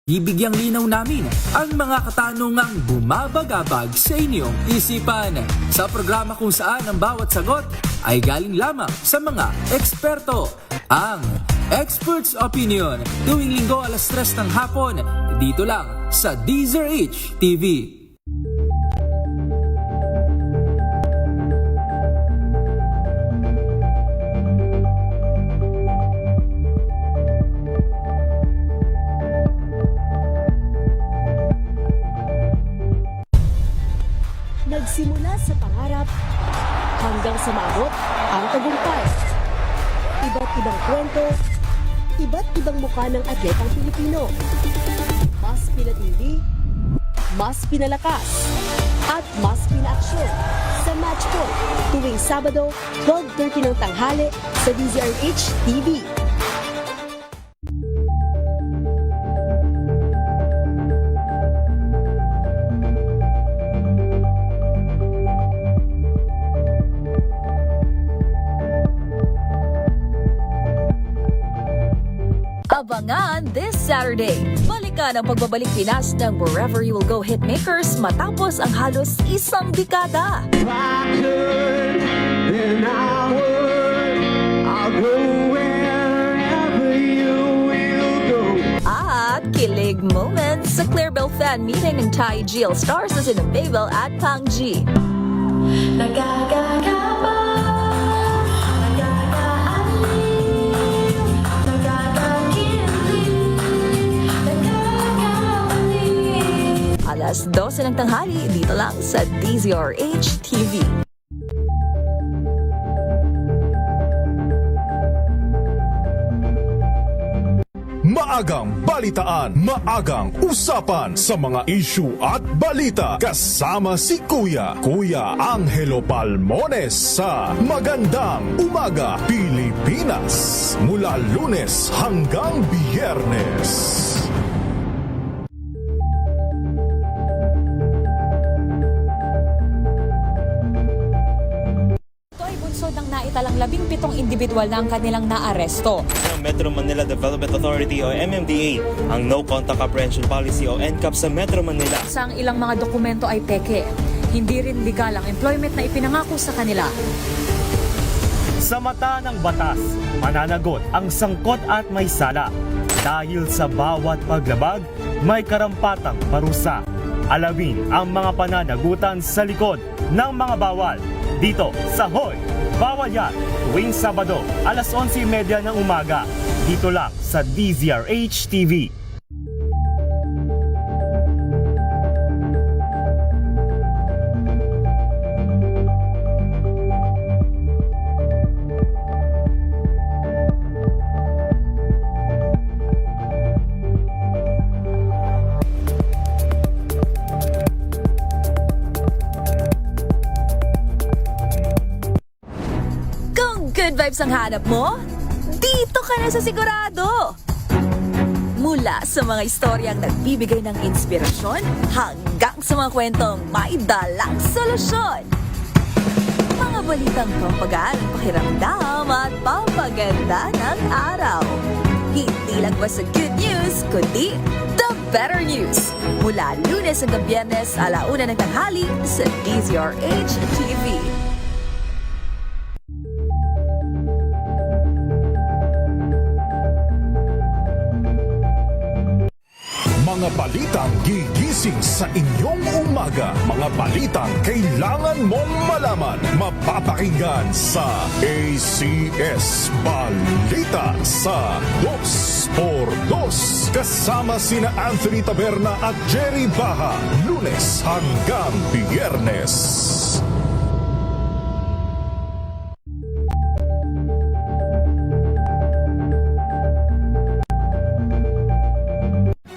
Bibigyang linaw namin ang mga katanungang bumabagabag sa inyong isipan sa programa kung saan ang bawat sagot ay galing lamang sa mga eksperto. Ang Expert's Opinion tuwing linggo alas 3 ng hapon dito lang sa DZRH TV. Nagsimula sa pangarap hanggang sa maabot ang tagumpay. Iba't ibang kwento, iba't ibang mukha ng atletang Pilipino. Mas pinatindi, mas pinalakas, at mas pinaaksyon sa Match Point tuwing Sabado, 12:30 ng tanghali sa DZRH TV. Abangan this Saturday. Balikan ang pagbabalik Pinas ng Wherever You Will Go Hitmakers matapos ang halos isang dekada. If I could, then I would. I'll go wherever you will go. At kilig moments sa Clarabelle fan meeting ng Thai GL Stars sa Sinabaybel at Pangji. Alas 12 ng tanghali dito lang sa DZRH TV. Maagang balitaan, maagang usapan sa mga issue at balita kasama si Kuya Angelo Palmones sa Magandang Umaga Pilipinas mula Lunes hanggang Biyernes. Ng naitalang 17 individual na ang kanilang naaresto. Ng Metro Manila Development Authority o MMDA ang No Contact Apprehension Policy o NCAP sa Metro Manila. Sa ang ilang mga dokumento ay peke. Hindi rin legal ang employment na ipinangako sa kanila. Sa mata ng batas, mananagot ang sangkot at may sala. Dahil sa bawat paglabag, may karampatang parusa. Alamin ang mga pananagutan sa likod ng mga bawal. Dito sa Hoy! Bawal Yan! Tuwing Sabado, alas 11:30 ng umaga. Dito lang sa DZRH TV. Good vibes ang hanap mo? Dito ka na sa sigurado! Mula sa mga istoryang nagbibigay ng inspirasyon hanggang sa mga kwentong may dalang solusyon. Mga balitang pampagaan, pakiramdam at pampaganda ng araw. Hindi lang ba sa good news, kundi the better news. Mula Lunes hanggang Biyernes, 1:00 ng tanghali sa DZRH TV. Mga balitang gigising sa inyong umaga. Mga balitang kailangan mong malaman. Mapapakinggan sa ACS Balita sa 2x2 kasama sina Anthony Taberna at Jerry Baha. Lunes hanggang Biyernes.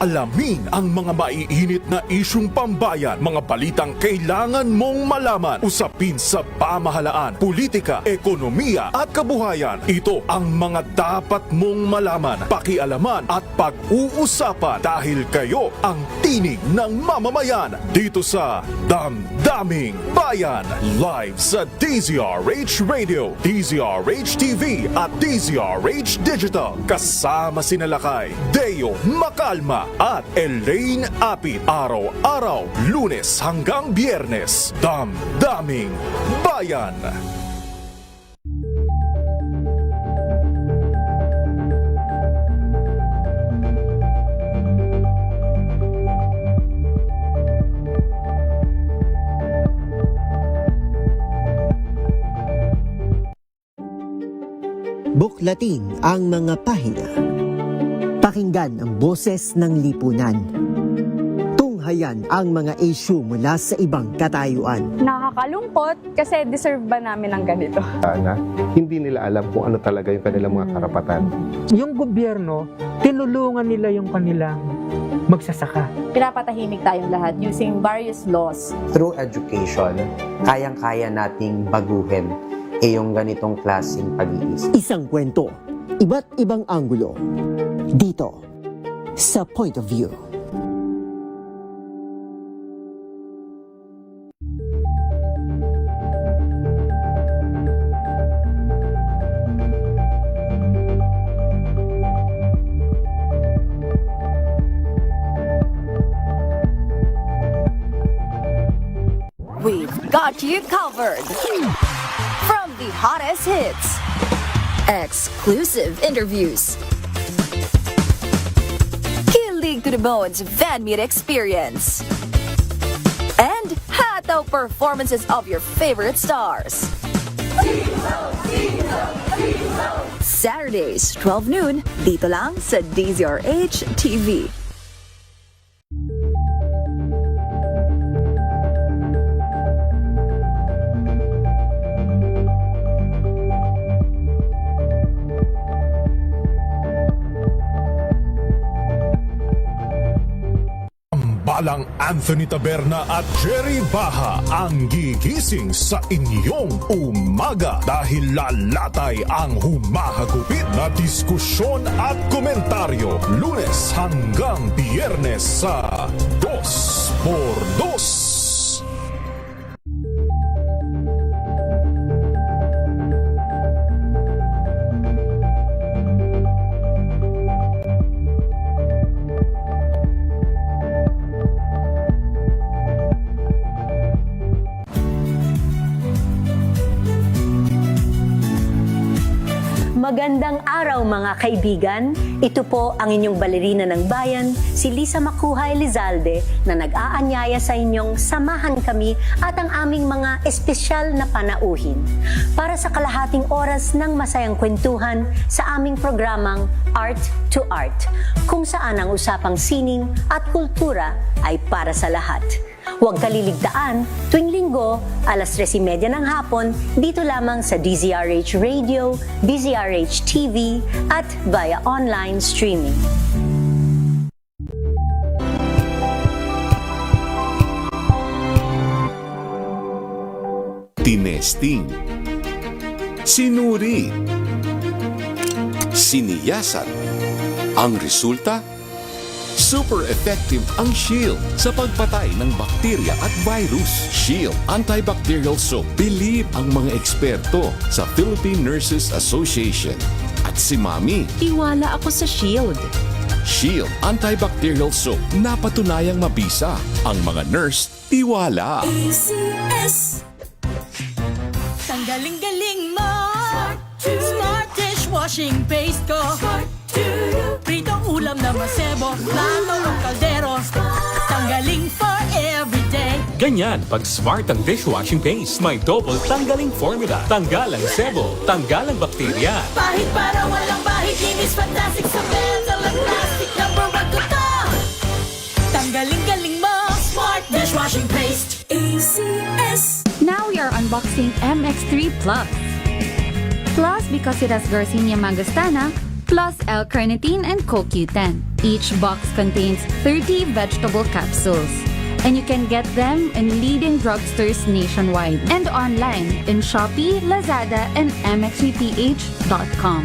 Alamin ang mga maiinit na isyung pambayan, mga balitang kailangan mong malaman, usapin sa pamahalaan, politika, ekonomiya at kabuhayan. Ito ang mga dapat mong malaman, pakialaman at pag-uusapan dahil kayo ang tinig ng mamamayan dito sa Damdaming Bayan. Live sa DZRH Radio, DZRH TV at DZRH Digital. Kasama sinalakay, Day Leo Macalma at Elaine Apit. Araw-araw, Lunes hanggang Biyernes. Damdaming Bayan. Buklatin ang mga pahina. Pakinggan ang boses ng lipunan. Tunghayan ang mga issue mula sa ibang katayuan. Nakakalungkot kasi deserve ba namin ng ganito? Na hindi nila alam kung ano talaga yung kanilang mga karapatan. Yung gobyerno, tinulungan nila yung kanilang magsasaka. Pinapatahimik tayong lahat using various laws. Through education, kayang-kaya nating baguhin yung ganitong klaseng pag-iisip. Isang kwento, iba't ibang anggulo. Dito, sa Point of View. We've got you covered. From the hottest hits, exclusive interviews, kilig to the bones fan meet experience, and hataw performances of your favorite stars. Saturdays, 12 noon, dito lang sa DZRH TV. Balang Anthony Taberna at Jerry Baha ang gigising sa inyong umaga dahil lalatay ang humahagupit na diskusyon at komentaryo Lunes hanggang Biyernes sa 2x2. Magandang araw mga kaibigan. Ito po ang inyong balerina ng bayan, si Lisa Macuha Elizalde, na nag-aanyaya sa inyong samahan kami at ang aming mga espesyal na panauhin para sa kalahating oras ng masayang kwentuhan sa aming programang Art to Art, kung saan ang usapang sining at kultura ay para sa lahat. Huwag kaliligtaan, tuwing linggo, alas 3:30 ng hapon, dito lamang sa DZRH Radio, DZRH TV, at via online streaming. Tinesting, sinuri, siniyasan. Ang resulta? Super effective ang Shield sa pagpatay ng bakterya at virus. Shield Antibacterial Soap. Believe ang mga eksperto sa Philippine Nurses Association. At si Mami. Tiwala ako sa Shield. Shield Antibacterial Soap. Napatunayang mabisa. Ang mga nurse, tiwala. ACS. Ang galing-galing mo. Smart dishwashing paste ko. Pritong ulam na masebo, plato ng kaldero. Tanggaling for everyday. Ganyan pag smart ang dishwashing paste. May double tanggaling formula. Tanggal ang sebo, tanggal ang bakterya. Pahit para walang bahid, linis fantastic sa metal at plastic. Number 1 ko to. Tanggaling-galing mo, smart dishwashing paste. ACS. Now we are unboxing MX3 Plus. Plus because it has Garcinia mangostana, plus L-carnitine and CoQ10. Each box contains 30 vegetable capsules. And you can get them in leading drugstores nationwide and online in Shopee, Lazada, and mxvph.com.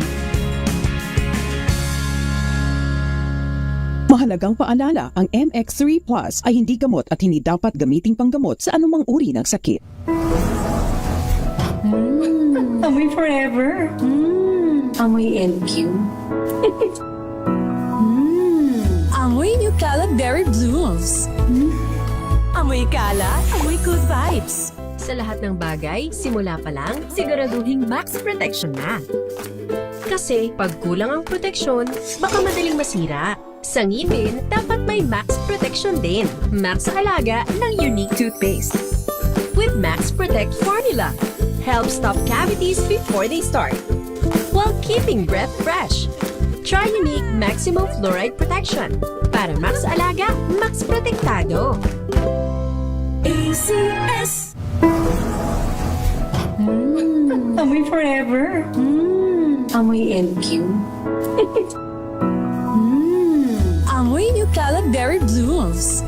Mahalagang paalala, ang MX3 Plus ay hindi gamot at hindi dapat gamiting panggamot sa anumang uri ng sakit. Amoy forever. Amoy LQ. Amoy New Caleb Berry Blooms. Amoy kala, amoy good vibes. Sa lahat ng bagay, simula pa lang, siguraduhing max protection na. Kasi pag kulang ang proteksyon, baka madaling masira. Sa ngipin, dapat may max protection din. Max sa alaga ng Unique Toothpaste. With Max Protect Formula, help stop cavities before they start, while keeping breath fresh. Try Unique Maximum Fluoride Protection. Para max alaga, max protektado. ACS. Amoy forever. Amoy LQ. Amoy New Caleb Berry Blooms.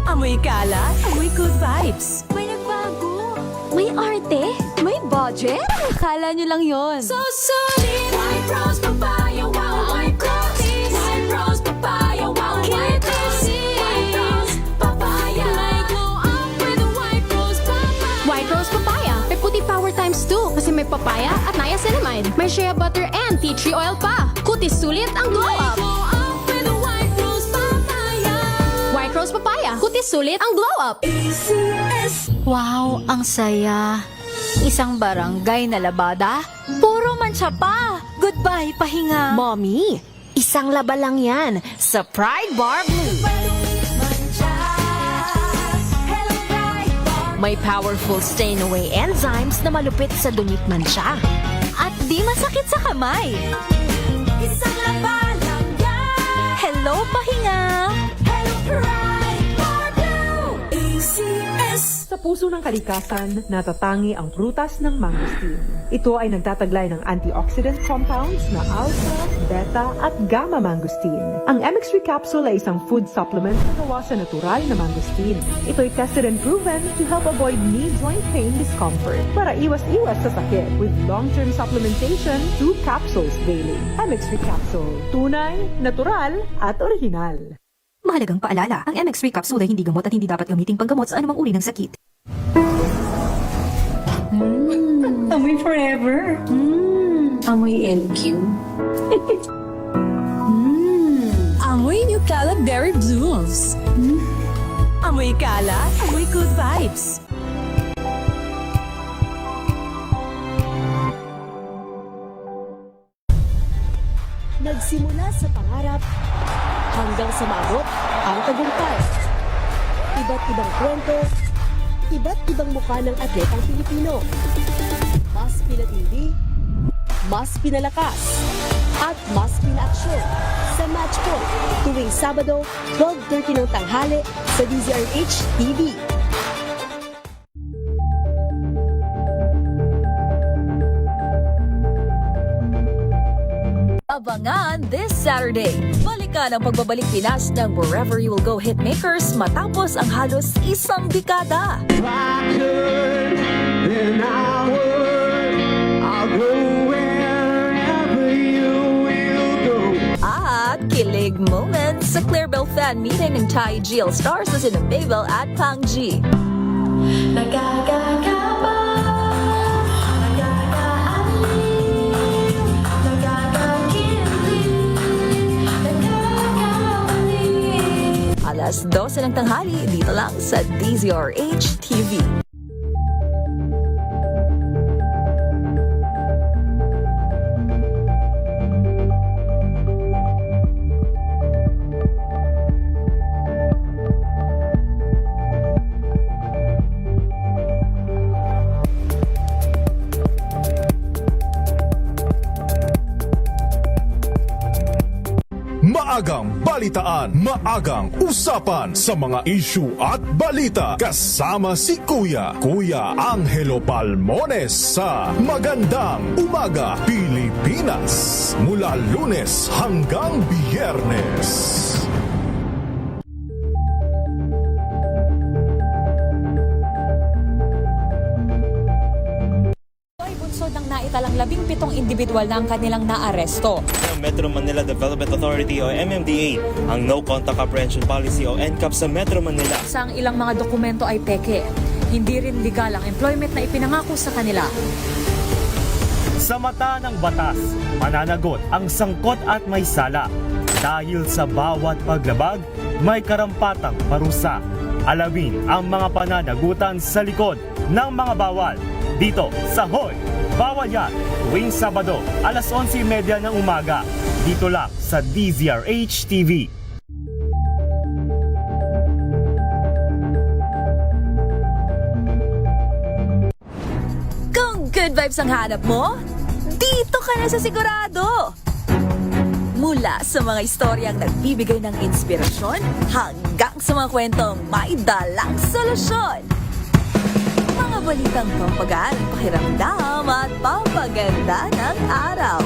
Amoy kala, amoy good vibes. May nagbago. May arte, may budget. Akala nyo lang yon. So solid. White Rose Papaya, wow, White Rose. White Rose Papaya, wow, White Rose. White Rose Papaya. May glow up with a White Rose Papaya. White Rose Papaya. May puti power times 2 kasi may papaya at niacinamide. May shea butter and tea tree oil pa. Kutis sulit ang glow up. White Rose Papaya. Kutis sulit ang glow up. Wow, ang saya. Isang barangay na labada, puro mancha pa. Goodbye, pahinga. Mommy, isang laba lang yan sa Pride Bar Blue. May powerful stain-away enzymes na malupit sa dumit mancha. At di masakit sa kamay. Isang laba lang yan. Hello, pahinga. Hello, Pride Bar Blue. ACS. Sa puso ng kalikasan, natatangi ang prutas ng mangosteen. Ito ay nagtataglay ng antioxidant compounds na alpha, beta at gamma mangosteen. Ang MX3 capsule ay isang food supplement na gawa sa natural na mangosteen. Ito ay tested and proven to help avoid knee joint pain discomfort para iwas-iwas sa sakit with long-term supplementation 2 capsules daily. MX3 capsule. Tunay, natural at original. Mahalagang paalala, ang MX3 capsule ay hindi gamot at hindi dapat gamitin panggamot sa anumang uri ng sakit. Amoy forever. Amoy LQ. Amoy New Caleb Berry Blooms. Amoy kala, amoy good vibes. Nagsimula sa pangarap hanggang sa maabot ang tagumpay. Iba't ibang kwento, iba't ibang mukha ng atletang Pilipino. Mas pinatindi, mas pinalakas, at mas pinaaksyon sa Match Point tuwing Sabado, 12:30 ng tanghali sa DZRH TV. Abangan this Saturday. Balikan ang pagbabalik Pinas ng Wherever You Will Go Hitmakers matapos ang halos isang dekada. Then I would, I'll go wherever you will go. At kilig moments sa Clearbell fan meeting ng Thai GL Stars sa Sinabaybel at Pang G. Alas 12 ng tanghali dito lang sa DZRH TV. Maagang balitaan, maagang usapan sa mga issue at balita. Kasama si Kuya Angelo Palmones sa Magandang Umaga Pilipinas. Mula Lunes hanggang Biyernes. Ng naitalang 17 individual na ang kanilang naaresto. Ang Metro Manila Development Authority o MMDA ang No Contact Apprehension Policy o NCAP sa Metro Manila. Sa ilang mga dokumento ay peke. Hindi rin legal ang employment na ipinangako sa kanila. Sa mata ng batas, mananagot ang sangkot at may sala Dahil sa bawat paglabag, may karampatang parusa. Alamin ang mga pananagutan sa likod ng mga bawal. Dito sa Hoy! Bawal Yan! Tuwing Sabado, alas 11:30 ng umaga. Dito lang sa DZRH TV. Kung good vibes ang hanap mo, dito ka na sa sigurado! Mula sa mga istoryang nagbibigay ng inspirasyon hanggang sa mga kwentong may dalang solusyon. Mga balitang pampagaan, pakiramdam at pampaganda ng araw.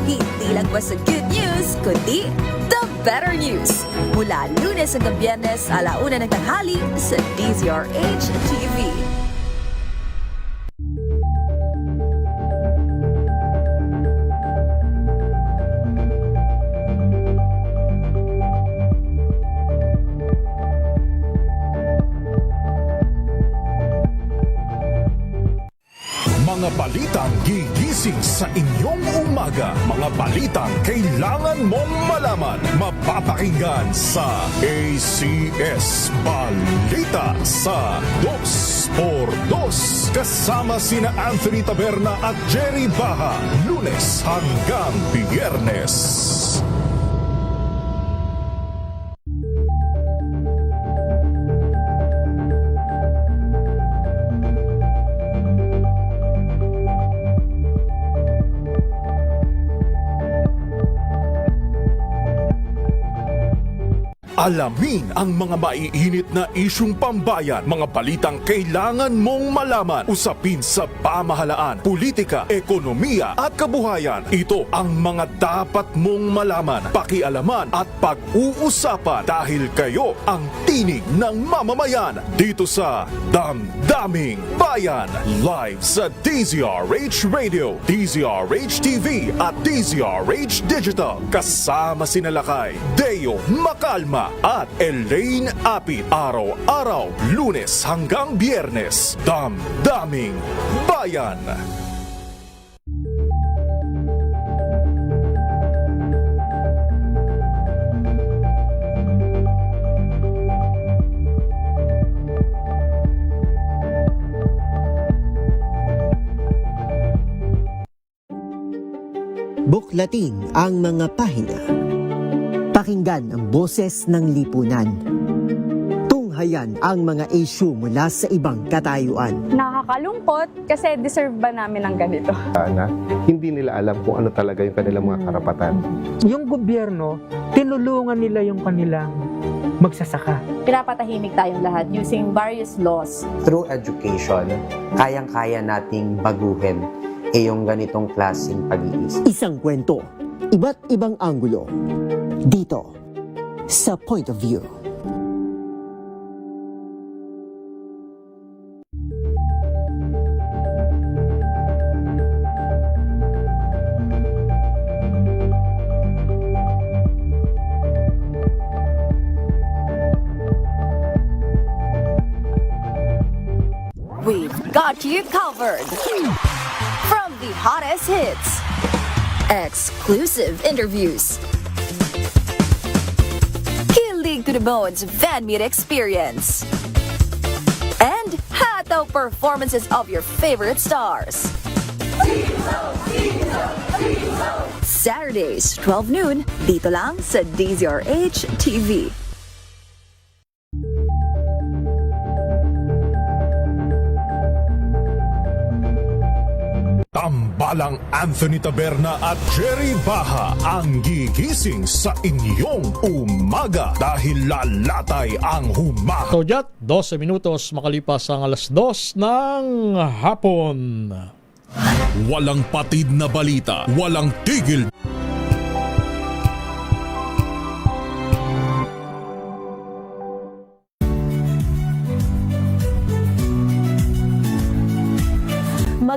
Hindi lang basta good news, kundi the better news. Mula Lunes hanggang Biyernes, 1:00 ng tanghali sa DZRH TV. Mga balitang gigising sa inyong umaga. Mga balitang kailangan mong malaman. Mapapakinggan sa ACS Balita sa 2x2. Kasama sina Anthony Taberna at Jerry Baha. Lunes hanggang Biyernes. Alamin ang mga maiinit na isyung pambayan, mga balitang kailangan mong malaman, usapin sa pamahalaan, politika, ekonomiya at kabuhayan. Ito ang mga dapat mong malaman, pakialaman at pag-uusapan dahil kayo ang tinig ng mamamayan dito sa Damdaming Bayan. Live sa DZRH Radio, DZRH TV at DZRH Digital. Kasama sina Lakay, Deo Makalma at Elaine Apit. Araw-araw, Lunes hanggang Biyernes. Damdaming Bayan. Buklatin ang mga pahina. Pakinggan ang boses ng lipunan. Tunghayan ang mga issue mula sa ibang katayuan. Nakakalungkot kasi deserve ba namin ng ganito? Na hindi nila alam kung ano talaga yung kanilang mga karapatan. Yung gobyerno, tinulungan nila yung kanilang magsasaka. Pinapatahimik tayong lahat using various laws. Through education, kayang-kaya nating baguhin yung ganitong klaseng pag-iisip. Isang kwento, iba't ibang anggulo. Dito, sa Point of View. We've got you covered. From the hottest hits, exclusive interviews, kilig to the bones fan meet experience, and hataw performances of your favorite stars. Saturdays, 12 noon, dito lang sa DZRH TV. Tambalang Anthony Taberna at Jerry Baha ang gigising sa inyong umaga dahil lalatay ang humaga. Togyat, 12 minutos makalipas ang alas 2 ng hapon. Walang patid na balita, walang tigil.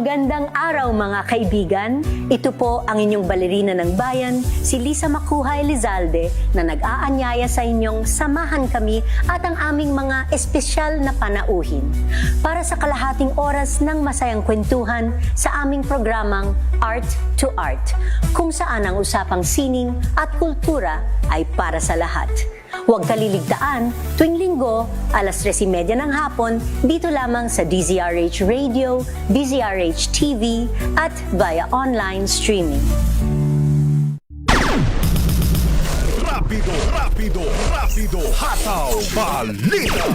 Magandang araw mga kaibigan. Ito po ang inyong balerina ng bayan, si Lisa Makuha Elizalde, na nag-aanyaya sa inyong samahan kami at ang aming mga espesyal na panauhin para sa kalahating oras ng masayang kwentuhan sa aming programang Art to Art, kung saan ang usapang sining at kultura ay para sa lahat. Huwag kaliligtaan, tuwing linggo, alas 3:30 ng hapon, dito lamang sa DZRH Radio, DZRH TV, at via online streaming. Rapido, rapido, rapido, hataw, balita.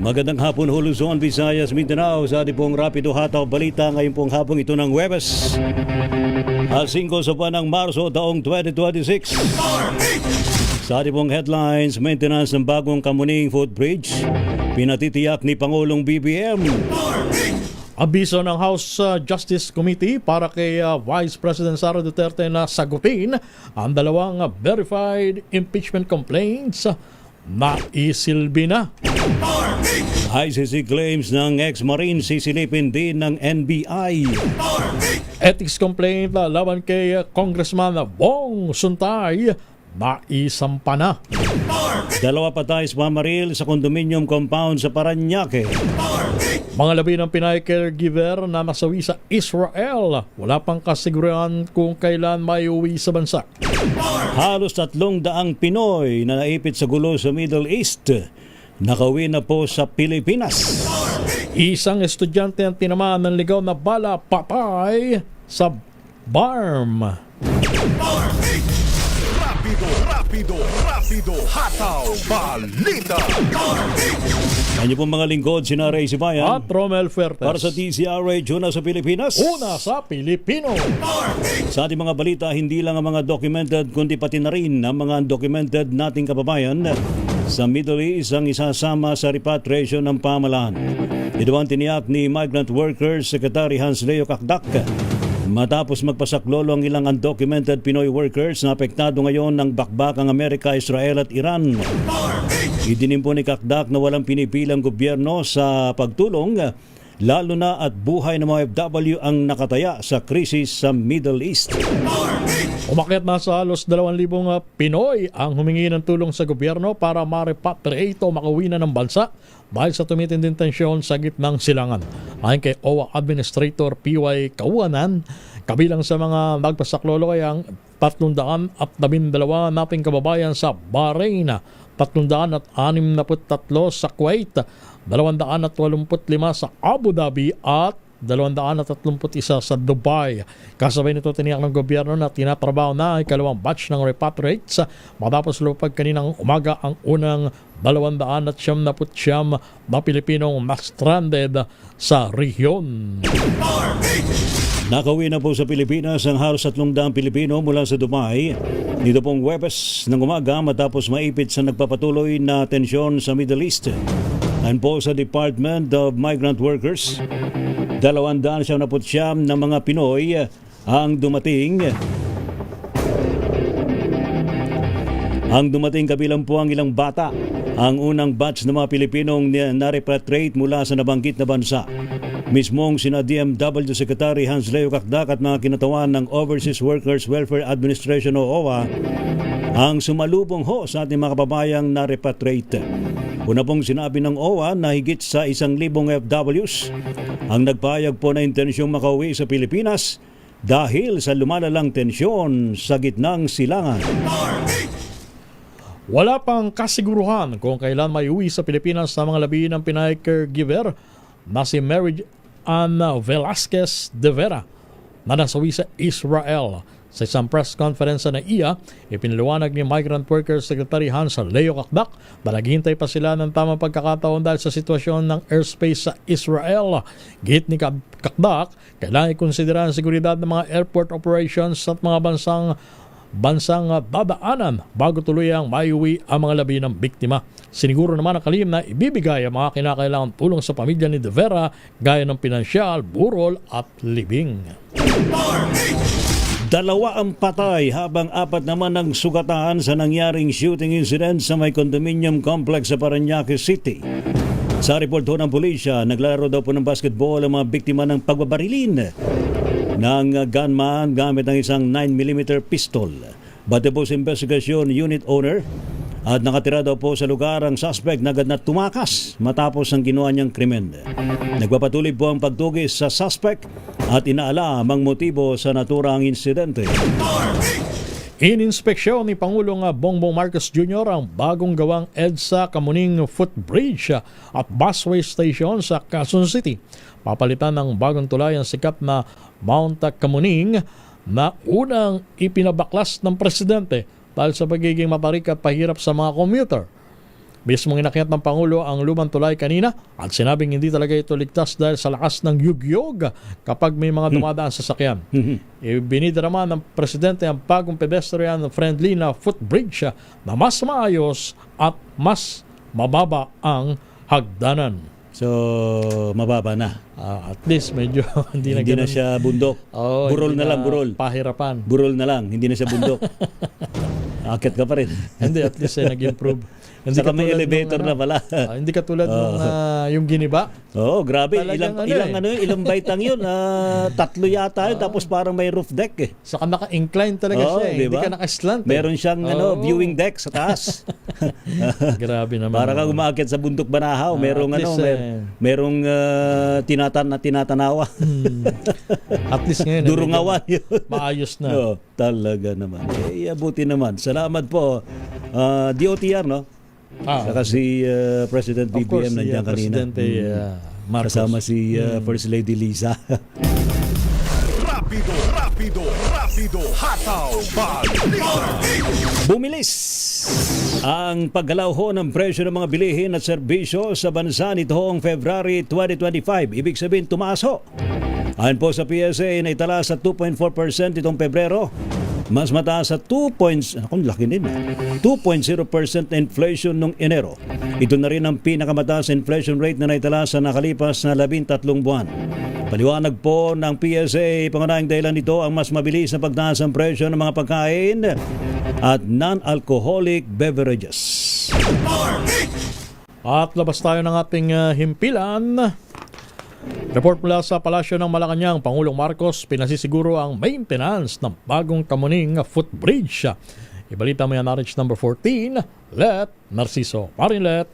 Magandang hapon ho, Luzon, Visayas, Mindanao. Sa ating pong Rapido Hataw Balita ngayon pong hapong ito ng Huwebes, 5 sa buwan ng Marso taong 2026. Sa ating pong headlines, maintenance ng bagong Kamuning Footbridge, pinatitiyak ni Pangulong BBM. Abiso ng House Justice Committee para kay Vice President Sara Duterte na sagutin ang dalawang verified impeachment complaints na isilbi na. ICC claims ng ex-Marine sisilipin din ng NBI. Ethics complaint laban kay Congressman Bong Suntay na isampa na. 2 patay sa pamaril sa condominium compound sa Parañaque. Mga labi ng Pinay caregiver na nasawi sa Israel, wala pang kasiguran kung kailan maiuwi sa bansa. Halos 300 Pinoy na naipit sa gulo sa Middle East, nakauwi na po sa Pilipinas. Isang estudyante ang tinamaan ng ligaw na bala, patay sa BARM. Rapido, rapido, rapido, hataw, balita. Kanya pong mga lingkod, sina Ray Sibayan at Romel Fuertes. Para sa DZRH, una sa Pilipinas, una sa Pilipino. Sa ating mga balita, hindi lang ang mga documented, kundi pati na rin ang mga undocumented nating kababayan sa Middle East ang isasama sa repatriation ng pamalaan. Ito ang tiniyak ni Migrant Workers Secretary Hans Leo Kakdak matapos magpasaklolo ang ilang undocumented Pinoy workers na apektado ngayon ng bakbakang Amerika, Israel at Iran. Idinimpo ni Kakdak na walang pinipilang gobyerno sa pagtulong, lalo na at buhay ng mga OFW ang nakataya sa krisis sa Middle East. Umakyat na sa halos 2,000 Pinoy ang humingi ng tulong sa gobyerno para ma-repatriate o makauwi na ng bansa dahil sa tumitinding tensyon sa gitnang silangan. Ayon kay OWA Administrator PY Kauanan, kabilang sa mga nagpasaklolo ay ang 312 nating kababayan sa Bahrain, 363 sa Kuwait, 285 sa Abu Dhabi at 231 sa Dubai. Kasabay nito tiniyak ng gobyerno na tinatrabaho na ang ikalawang batch ng repatriates matapos lupag kaninang umaga ang unang 279 na Pilipinong na-stranded sa rehiyon. Nakauwi na po sa Pilipinas ang halos 300 Pilipino mula sa Dubai. Dito pong Huwebes ng umaga matapos maipit sa nagpapatuloy na tensyon sa Middle East. Ayon po sa Department of Migrant Workers, 279 na mga Pinoy ang dumating. Ang dumating kabilang po ang ilang bata. Ang unang batch ng mga Pilipinong na-repatriate mula sa nabanggit na bansa. Mismong sina DMW Secretary Hans Leo Kakdak at mga kinatawan ng Overseas Workers Welfare Administration o OWA ang sumalubong ho sa ating mga kababayang na-repatriate. Una pong sinabi ng OWA na higit sa 1,000 FWs ang nagpahayag po na intensyong makauwi sa Pilipinas dahil sa lumalalang tensyon sa gitnang silangan. Wala pang kasiguruhan kung kailan maiuwi sa Pilipinas sa mga labi ng Pinay caregiver na si Mary Ann Velasquez de Vera na nasawi sa Israel. Sa isang press conference na iya, ipinaliwanag ni Migrant Workers Secretary Hans Leo Kakdak na naghihintay pa sila ng tamang pagkakataon dahil sa sitwasyon ng airspace sa Israel. Git ni Kakdak, kailangan ikonsidera ang seguridad ng mga airport operations at mga bansang bansang dadaanan bago tuluyang maiuwi ang mga labi ng biktima. Siniguro naman ang kalihim na ibibigay ang mga kinakailangang tulong sa pamilya ni De Vera gaya ng pinansyal, burol at libing. 2 ang patay habang 4 naman ang sugatan sa nangyaring shooting incident sa may condominium complex sa Parañaque City. Sa report ho ng pulisya, naglalaro daw po ng basketball ang mga biktima ng pagbabarilin ng gunman gamit ang isang 9mm pistol. Bate po sa investigasyon unit owner at nakatira daw po sa lugar ang suspect na agad na tumakas matapos ang ginawa niyang krimen. Nagpapatuloy po ang pagtugis sa suspect at inaalam ang motibo sa naturang insidente. Ininspeksyon ni Pangulong Bongbong Marcos Jr. ang bagong gawang EDSA Kamuning Footbridge at busway station sa Quezon City. Papalitan ng bagong tulay ang sikat na Mount Kamuning na unang ipinabaklas ng presidente dahil sa pagiging matarik at pahirap sa mga commuter. Mismong inakyat ng Pangulo ang lumang tulay kanina at sinabing hindi talaga ito ligtas dahil sa lakas ng yugyog kapag may mga dumadaan sa sasakyan. Ibinida naman ng presidente ang bagong pedestrian-friendly na footbridge na mas maayos at mas mababa ang hagdanan. So, mababa na. At least medyo hindi na siya bundok. Burol na lang, burol. Pahirapan. Burol na lang, hindi na siya bundok. Akit ka pa rin. Hindi, at least nag-improve. Saka may elevator na pala. Hindi katulad nung yung giniba. Oo, grabe. Talagang Ilang baitang yun. 3 yata yun. Tapos parang may roof deck eh. Saka naka-incline talaga siya eh. Diba? Hindi ka naka-slant. Meron siyang viewing deck sa taas. Grabe naman. Para kang umaakit sa bundok Banahaw. Merong merong tinatanawa. At least ngayon. Durungawan yun. Maayos na. Talaga naman. Buti naman. Salamat po. DOTR, no? Saka si President BBM nandiyan kanina. Kasama si First Lady Lisa. Rapido, hataw, Bumilis ang paggalaw ho ng presyo ng mga bilihin at serbisyo sa bansa nitoong February 2025. Ibig sabihin, tumaas ho. Ayon po sa PSA, naitala sa 2.4% itong Pebrero. Mas mataas sa 2.0% na inflation noong Enero. Ito na rin ang pinakamataas inflation rate na naitala sa nakalipas na 13 buwan. Paliwanag po ng PSA, pangunahing dahilan nito ang mas mabilis na pagtaas ng presyo ng mga pagkain at non-alcoholic beverages. At labas tayo ng ating himpilan. Report mula sa Palasyo ng Malacanang, Pangulong Marcos pinasisiguro ang maintenance ng bagong Kamuning Footbridge. Ibalita mo yan, RH number 14, Let Narciso. Marinlet.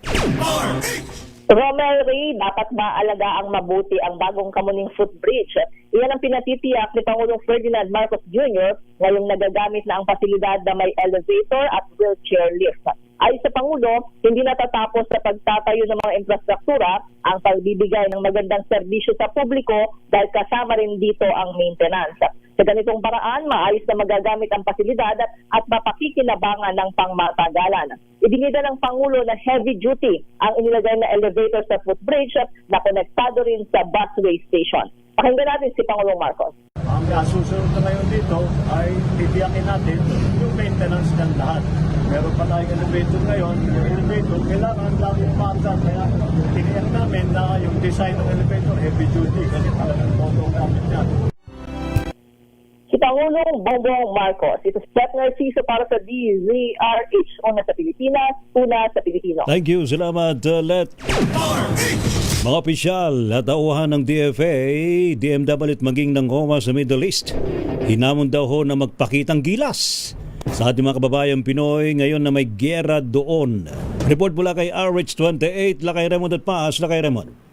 Romel Ray, dapat maalagaan mabuti ang bagong Kamuning Footbridge. Iyan ang pinatitiyak ni Pangulong Ferdinand Marcos Jr. ngayong nagagamit na ang pasilidad na may elevator at wheelchair lift. Ayon sa Pangulo, hindi natatapos sa pagtatayo ng mga infrastruktura ang pagbibigay ng magandang serbisyo sa publiko dahil kasama rin dito ang maintenance. Sa ganitong paraan, maayos na magagamit ang pasilidad at mapakikinabangan ng pangmatagalan. Ibinida ng Pangulo na heavy duty ang inilagay na elevator sa footbridge na konektado rin sa busway station. Pakinggan natin si Pangulong Marcos. Ang susunod na ngayon dito ay titiyakin natin yung maintenance ng lahat. Meron pa tayong elevator ngayon. Yung elevator, kailangan laging maandar. Kaya tiniyak namin na yung design ng elevator, heavy duty. Kasi talagang todo ang gamit niya. Si Pangulong Bongbong Marcos. Ito si Let Narciso para sa DZRH. Una sa Pilipinas, una sa Pilipino. Thank you. Salamat, Let. Mga opisyal at tauhan ng DFA, DMW at maging ng HOMA sa Middle East, hinamon daw ho na magpakitang gilas sa ating mga kababayang Pinoy ngayon na may gyera doon. Report mula kay RH28, Lakay Raymond at Paas. Lakay Raymond.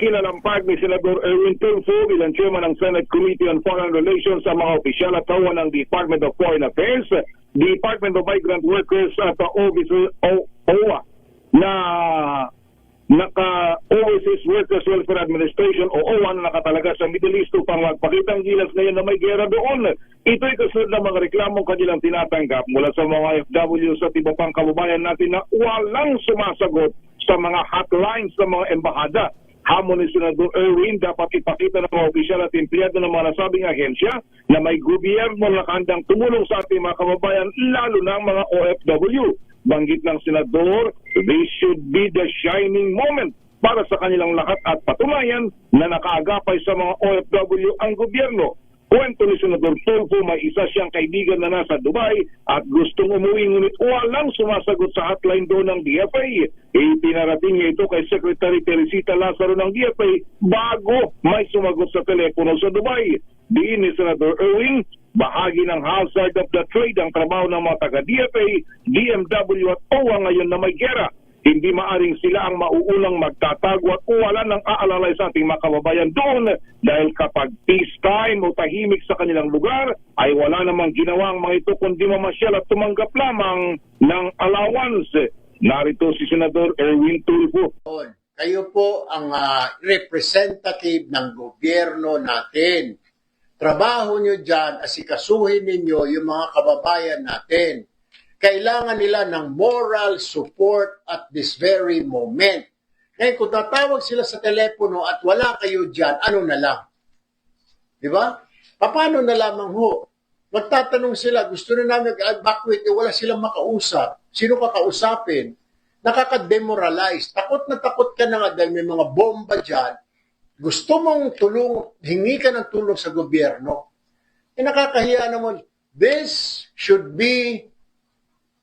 Kinalampag ni Senador Erwin Tulfo bilang chairman ng Senate Committee on Foreign Relations sa mga opisyal at tauhan ng Department of Foreign Affairs, Department of Migrant Workers at OWA na Overseas Workers Welfare Administration o OWA na nakatalaga sa Middle East upang magpakitang gilas ngayon na may gera doon. Ito'y kasunod ng mga reklamong kanilang tinatanggap mula sa mga FW sa iba pang kababayan natin na walang sumasagot sa mga hotlines ng mga embahada Hamon ni Senador Erwin, dapat ipakita ng mga opisyal at empleyado ng mga nasabing ahensya na may gobyerno na handang tumulong sa ating mga kababayan, lalo na ang mga OFW. Banggit ng Senador, this should be the shining moment para sa kanilang lahat at patunayan na nakaagapay sa mga OFW ang gobyerno. Kwento ni Senador Tulfo, may isa siyang kaibigan na nasa Dubai at gustong umuwi ngunit walang sumasagot sa hotline doon ng DFA. Ipinarating niya ito kay Secretary Teresita Lazaro ng DFA bago may sumagot sa telepono sa Dubai. Diin ni Senador Erwin, bahagi ng hazard of the trade ang trabaho ng mga taga-DFA, DMW at OWA ngayon na may gera. Hindi maaring sila ang mauunang magtatago at wala nang aalalay sa ating mga kababayan doon dahil kapag peacetime o tahimik sa kanilang lugar ay wala namang ginawang mga ito kundi mamasyal at tumanggap lamang ng allowance. Narito si Senador Erwin Tulfo. Kayo po ang representative ng gobyerno natin. Trabaho nyo dyan, asikasuhin ninyo yung mga kababayan natin. Kailangan nila ng moral support at this very moment. Ngayon, kung tatawag sila sa telepono at wala kayo dyan, ano na lang? Di ba? Paano na lamang ho? Magtatanong sila, gusto na namin evacuate, wala silang makausap. Sino kakausapin? Nakaka-demoralize. Takot na takot ka na nga dahil may mga bomba dyan. Gusto mong tulong, hingi ka ng tulong sa gobyerno. Nakakahiya naman. This should be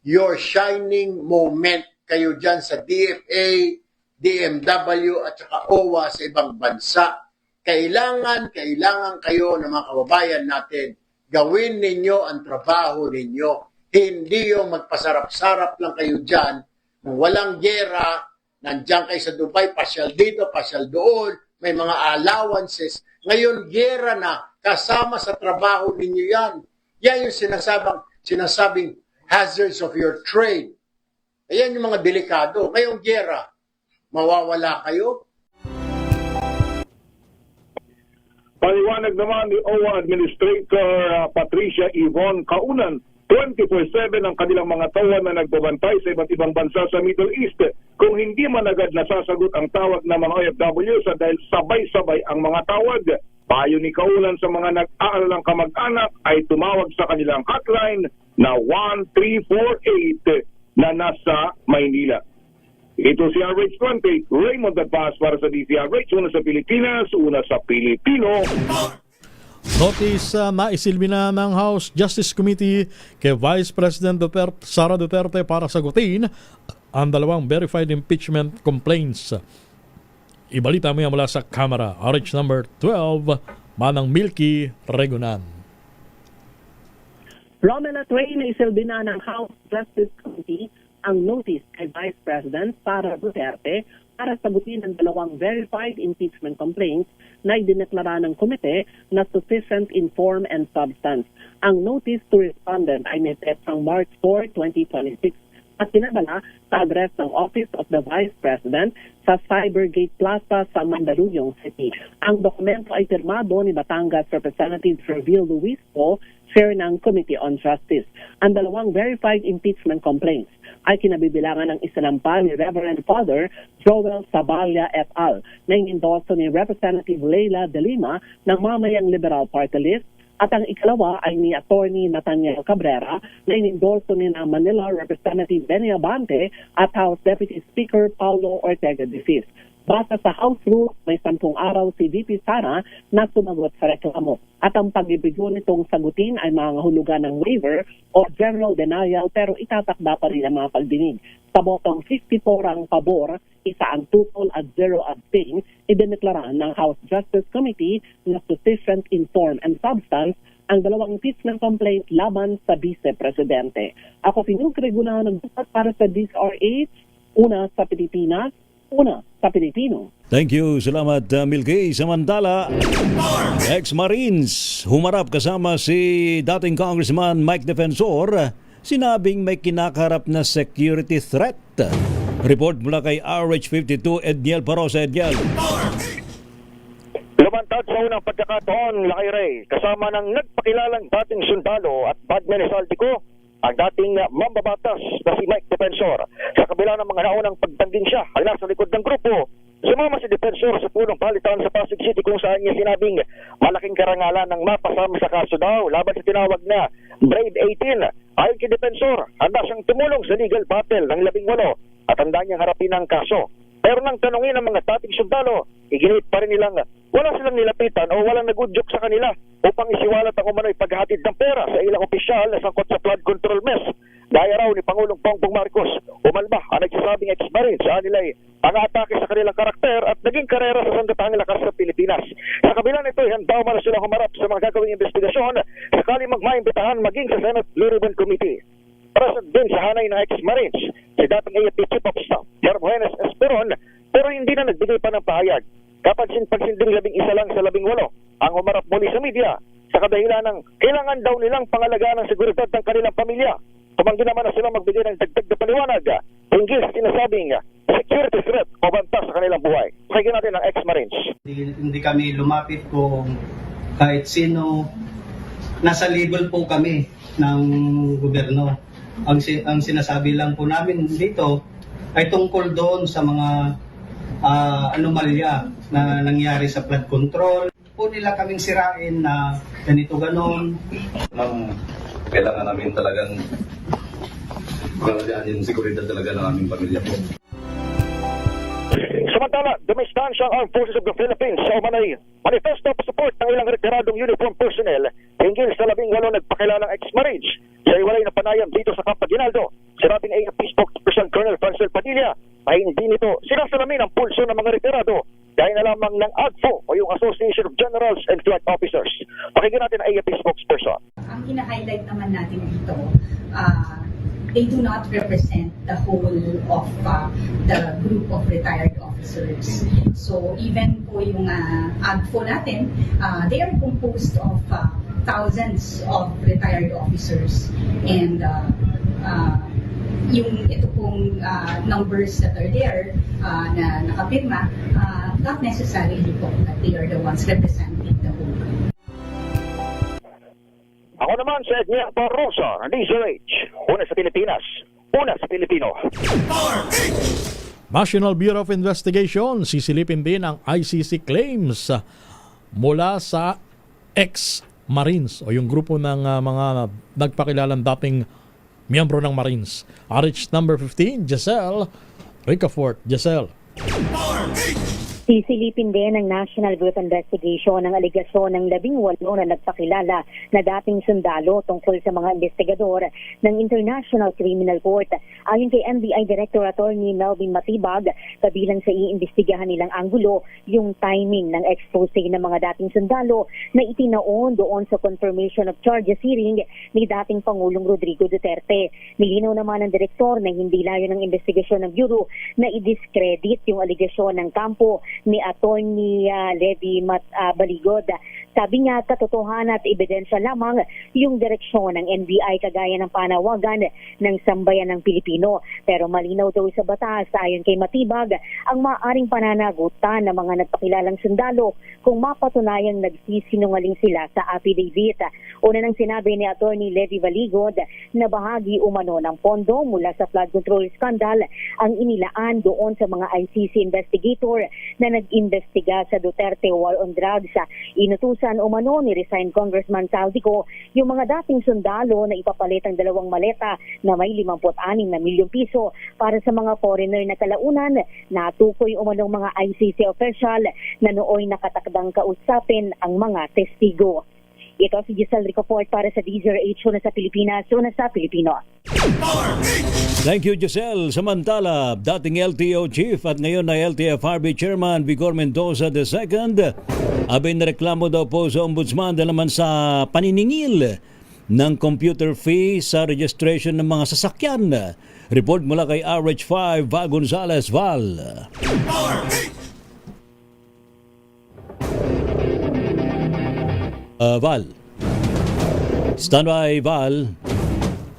your shining moment. Kayo dyan sa DFA, DMW at saka OWA sa ibang bansa. Kailangan kayo ng mga kababayan natin. Gawin ninyo ang trabaho ninyo. Hindi yung magpasarap-sarap lang kayo dyan. Kung walang gera, nandiyan kayo sa Dubai, pasyal dito, pasyal doon, may mga allowances. Ngayon, gera na, kasama sa trabaho ninyo yan. Yan yung sinasabing hazards of your trade. Ayan yung mga delikado. Ngayong gera, mawawala kayo. Paliwanag naman ni OWA Administrator Patricia Yvonne Kaunan, 24/7 ang kanilang mga tawan na nagbabantay sa iba't ibang bansa sa Middle East. Kung hindi man agad nasasagot ang tawag ng mga OFW dahil sabay-sabay ang mga tawag, payo ni Kaunan sa mga nag-aalalang kamag-anak ay tumawag sa kanilang hotline na 1348 na nasa Maynila. Ito si RH20, Raymond Advaz para sa DCRH, una sa Pilipinas, una sa Pilipino. Notice maisilbi na ng House Justice Committee kay Vice President Sara Duterte para sagutin ang dalawang verified impeachment complaints. Ibalita mo yan mula sa Kamara. RH number 12, Manang Milky Regunan. Romela Twain, isilbi na ng House Justice Committee ang notice kay Vice President Sara Duterte para sagutin ang dalawang verified impeachment complaints na idineklara ng komite na sufficient in form and substance. Ang notice to respondent ay may petang March 4, 2026 at pinadala sa address ng Office of the Vice President sa Cybergate Plaza sa Mandaluyong City. Ang dokumento ay pirmado ni Batangas Representative Fervil Luis Po, chair ng Committee on Justice. Ang dalawang verified impeachment complaints ay kinabibilangan ng isinampa ni Reverend Father Joel Saballa et al. Na inendorso ni Representative Leila De Lima ng Mamayang Liberal Party List at ang ikalawa ay ni Attorney Nathaniel Cabrera na inendorso ni na Manila Representative Benny Abante at House Deputy Speaker Paulo Ortega Defis. Base sa House Rules, may 10 araw si VP Sara na sumagot sa reklamo. At ang pag-ibigyo nitong sagutin ay mangahulugan ng waiver o general denial pero itatakda pa rin ang mga pagdinig. Sa botong 54 ang pabor, isa ang tutol at 0 abstain, idineklara ng House Justice Committee na sufficient in form and substance ang dalawang impeachment complaint laban sa Vice Presidente. Ako si Milky Regunan ng bukas para sa DCRH, una sa Pilipinas, una sa Pilipino. Thank you. Salamat, Milky. Samantala, ex-Marines humarap kasama si dating Congressman Mike Defensor, sinabing may kinakaharap na security threat. Report mula kay RH52, Edniel Parosa. Edniel. Lumantad sa unang pagkakataon, Lakay Ray, kasama ng nagpakilalang dating sundalo at Badman Saltico, ang dating mambabatas na si Mike Defensor. Sa kabila ng mga naunang pagtangginsya, ay nasa likod ng grupo Sumama si Defensor sa punong palitan sa Pasig City kung saan niya sinabing malaking karangalan ng mapasama sa kaso daw laban sa tinawag na Grade 18. Ayon kay Defensor, handa siyang tumulong sa legal battle ng 18 at handa niyang harapin ang kaso. Pero nang tanungin ng mga dating sundalo, iginit pa rin nilang wala silang nilapitan o walang nagudyok sa kanila upang isiwalat ang umano'y paghatid ng pera sa ilang opisyal na sangkot sa flood control mess. Gaya raw ni Pangulong Bongbong Marcos, umalma ang nagsasabing ex-marine sa nila'y pang-atake sa kanilang karakter at naging karera sa sandatahang lakas sa Pilipinas. Sa kabila nito, handa man silang humarap sa mga gagawing investigasyon sakali magmaimbitahan maging sa Senate Blue Ribbon Committee. Present din sa hanay ng ex-marines, si dating AFP Chief of Staff, Hermogenes Esperon, pero hindi na nagbigay pa ng pahayag. Kapansin-pansinding 11 lang sa 18 ang humarap muli sa media sa kadahilan ng kailangan daw nilang pangalagaan ng seguridad ng kanilang pamilya. Tumanggi naman na sila magbigay ng dagdag na paliwanag hinggil sa sinasabing security threat o banta sa kanilang buhay. Pakinggan natin ang ex-marines. Hindi kami lumapit kung kahit sino. Nasa level po kami ng gobyerno. Ang sinasabi lang po namin dito ay tungkol doon sa mga anomalya na nangyari sa flood control. Po nila kaming sirain na ganito ganon. Kailangan namin talagang pangalagaan yung seguridad talaga ng aming pamilya po. Samantala, dumistansya ang Armed Forces of the Philippines sa umano'y manifesto of support ng ilang retiradong uniform personnel hinggil sa 18 nagpakilalang ex-marines sa iwalay na panayam dito sa Camp Aguinaldo. Sinabing AFP spokesperson Colonel Francel Padilla ay hindi nito sinasalamin ang pulso ng mga retirado dahil na lamang ng AGFO o yung Association of Generals and Flight Officers. Pakinggan natin ang AFP spokesperson. Ang ina-highlight naman natin dito, they do not represent the whole of the group of retired officers. So even po yung AGFO natin, they are composed of thousands of retired officers. And yung ito pong numbers that are there na nakapirma, not necessarily po that they are the ones representing the whole group. Ako naman si Edniel Barrosa ng DZRH. Una sa Pilipinas, una sa Pilipino. National Bureau of Investigation, sisilipin din ang ICC claims mula sa ex-Marines o yung grupo ng mga nagpakilalang dating miyembro ng Marines. RH number 15, Giselle Ricafort. Giselle. Sisilipin din ng National Bureau of Investigation ang aligasyon ng 18 na nagpakilala na dating sundalo tungkol sa mga investigador ng International Criminal Court. Ayon kay NBI Director Attorney Melvin Matibag, kabilang sa iimbestigahan nilang anggulo yung timing ng expose ng mga dating sundalo na itinaon doon sa confirmation of charges hearing ni dating Pangulong Rodrigo Duterte. Nilinaw naman ng direktor na hindi layo ng investigasyon ng Bureau na i-discredit yung aligasyon ng kampo ni Attorney Levi Baligod. Sabi niya, katotohanan at ebidensya lamang yung direksyon ng NBI kagaya ng panawagan ng sambayan ng Pilipino. Pero malinaw daw sa batas, ayon kay Matibag, ang maaaring pananagutan ng mga nagpakilalang sundalo kung mapatunayang nagsisinungaling sila sa affidavit. Una nang sinabi ni Attorney Levi Baligod na bahagi umano ng pondo mula sa flood control scandal ang inilaan doon sa mga ICC investigator na nag-imbestiga sa Duterte War on Drugs. Inutusan umano ni resigned Congressman Saldico yung mga dating sundalo na ipapalit ang 2 maleta na may 56 na milyong piso para sa mga foreigner na kalaunan. Natukoy umanong mga ICC official na nooy nakatakdang kausapin ang mga testigo. Ito si Giselle Ricafort para sa DZRH, una sa Pilipinas, una sa Pilipino. Thank you, Giselle. Samantala, dating LTO Chief at ngayon na LTFRB Chairman Vigor Mendoza II, abay nareklamo daw po sa Ombudsman dahil naman sa paniningil ng computer fee sa registration ng mga sasakyan. Report mula kay RH5 Val Gonzalez. Val. Val. Standby, Val.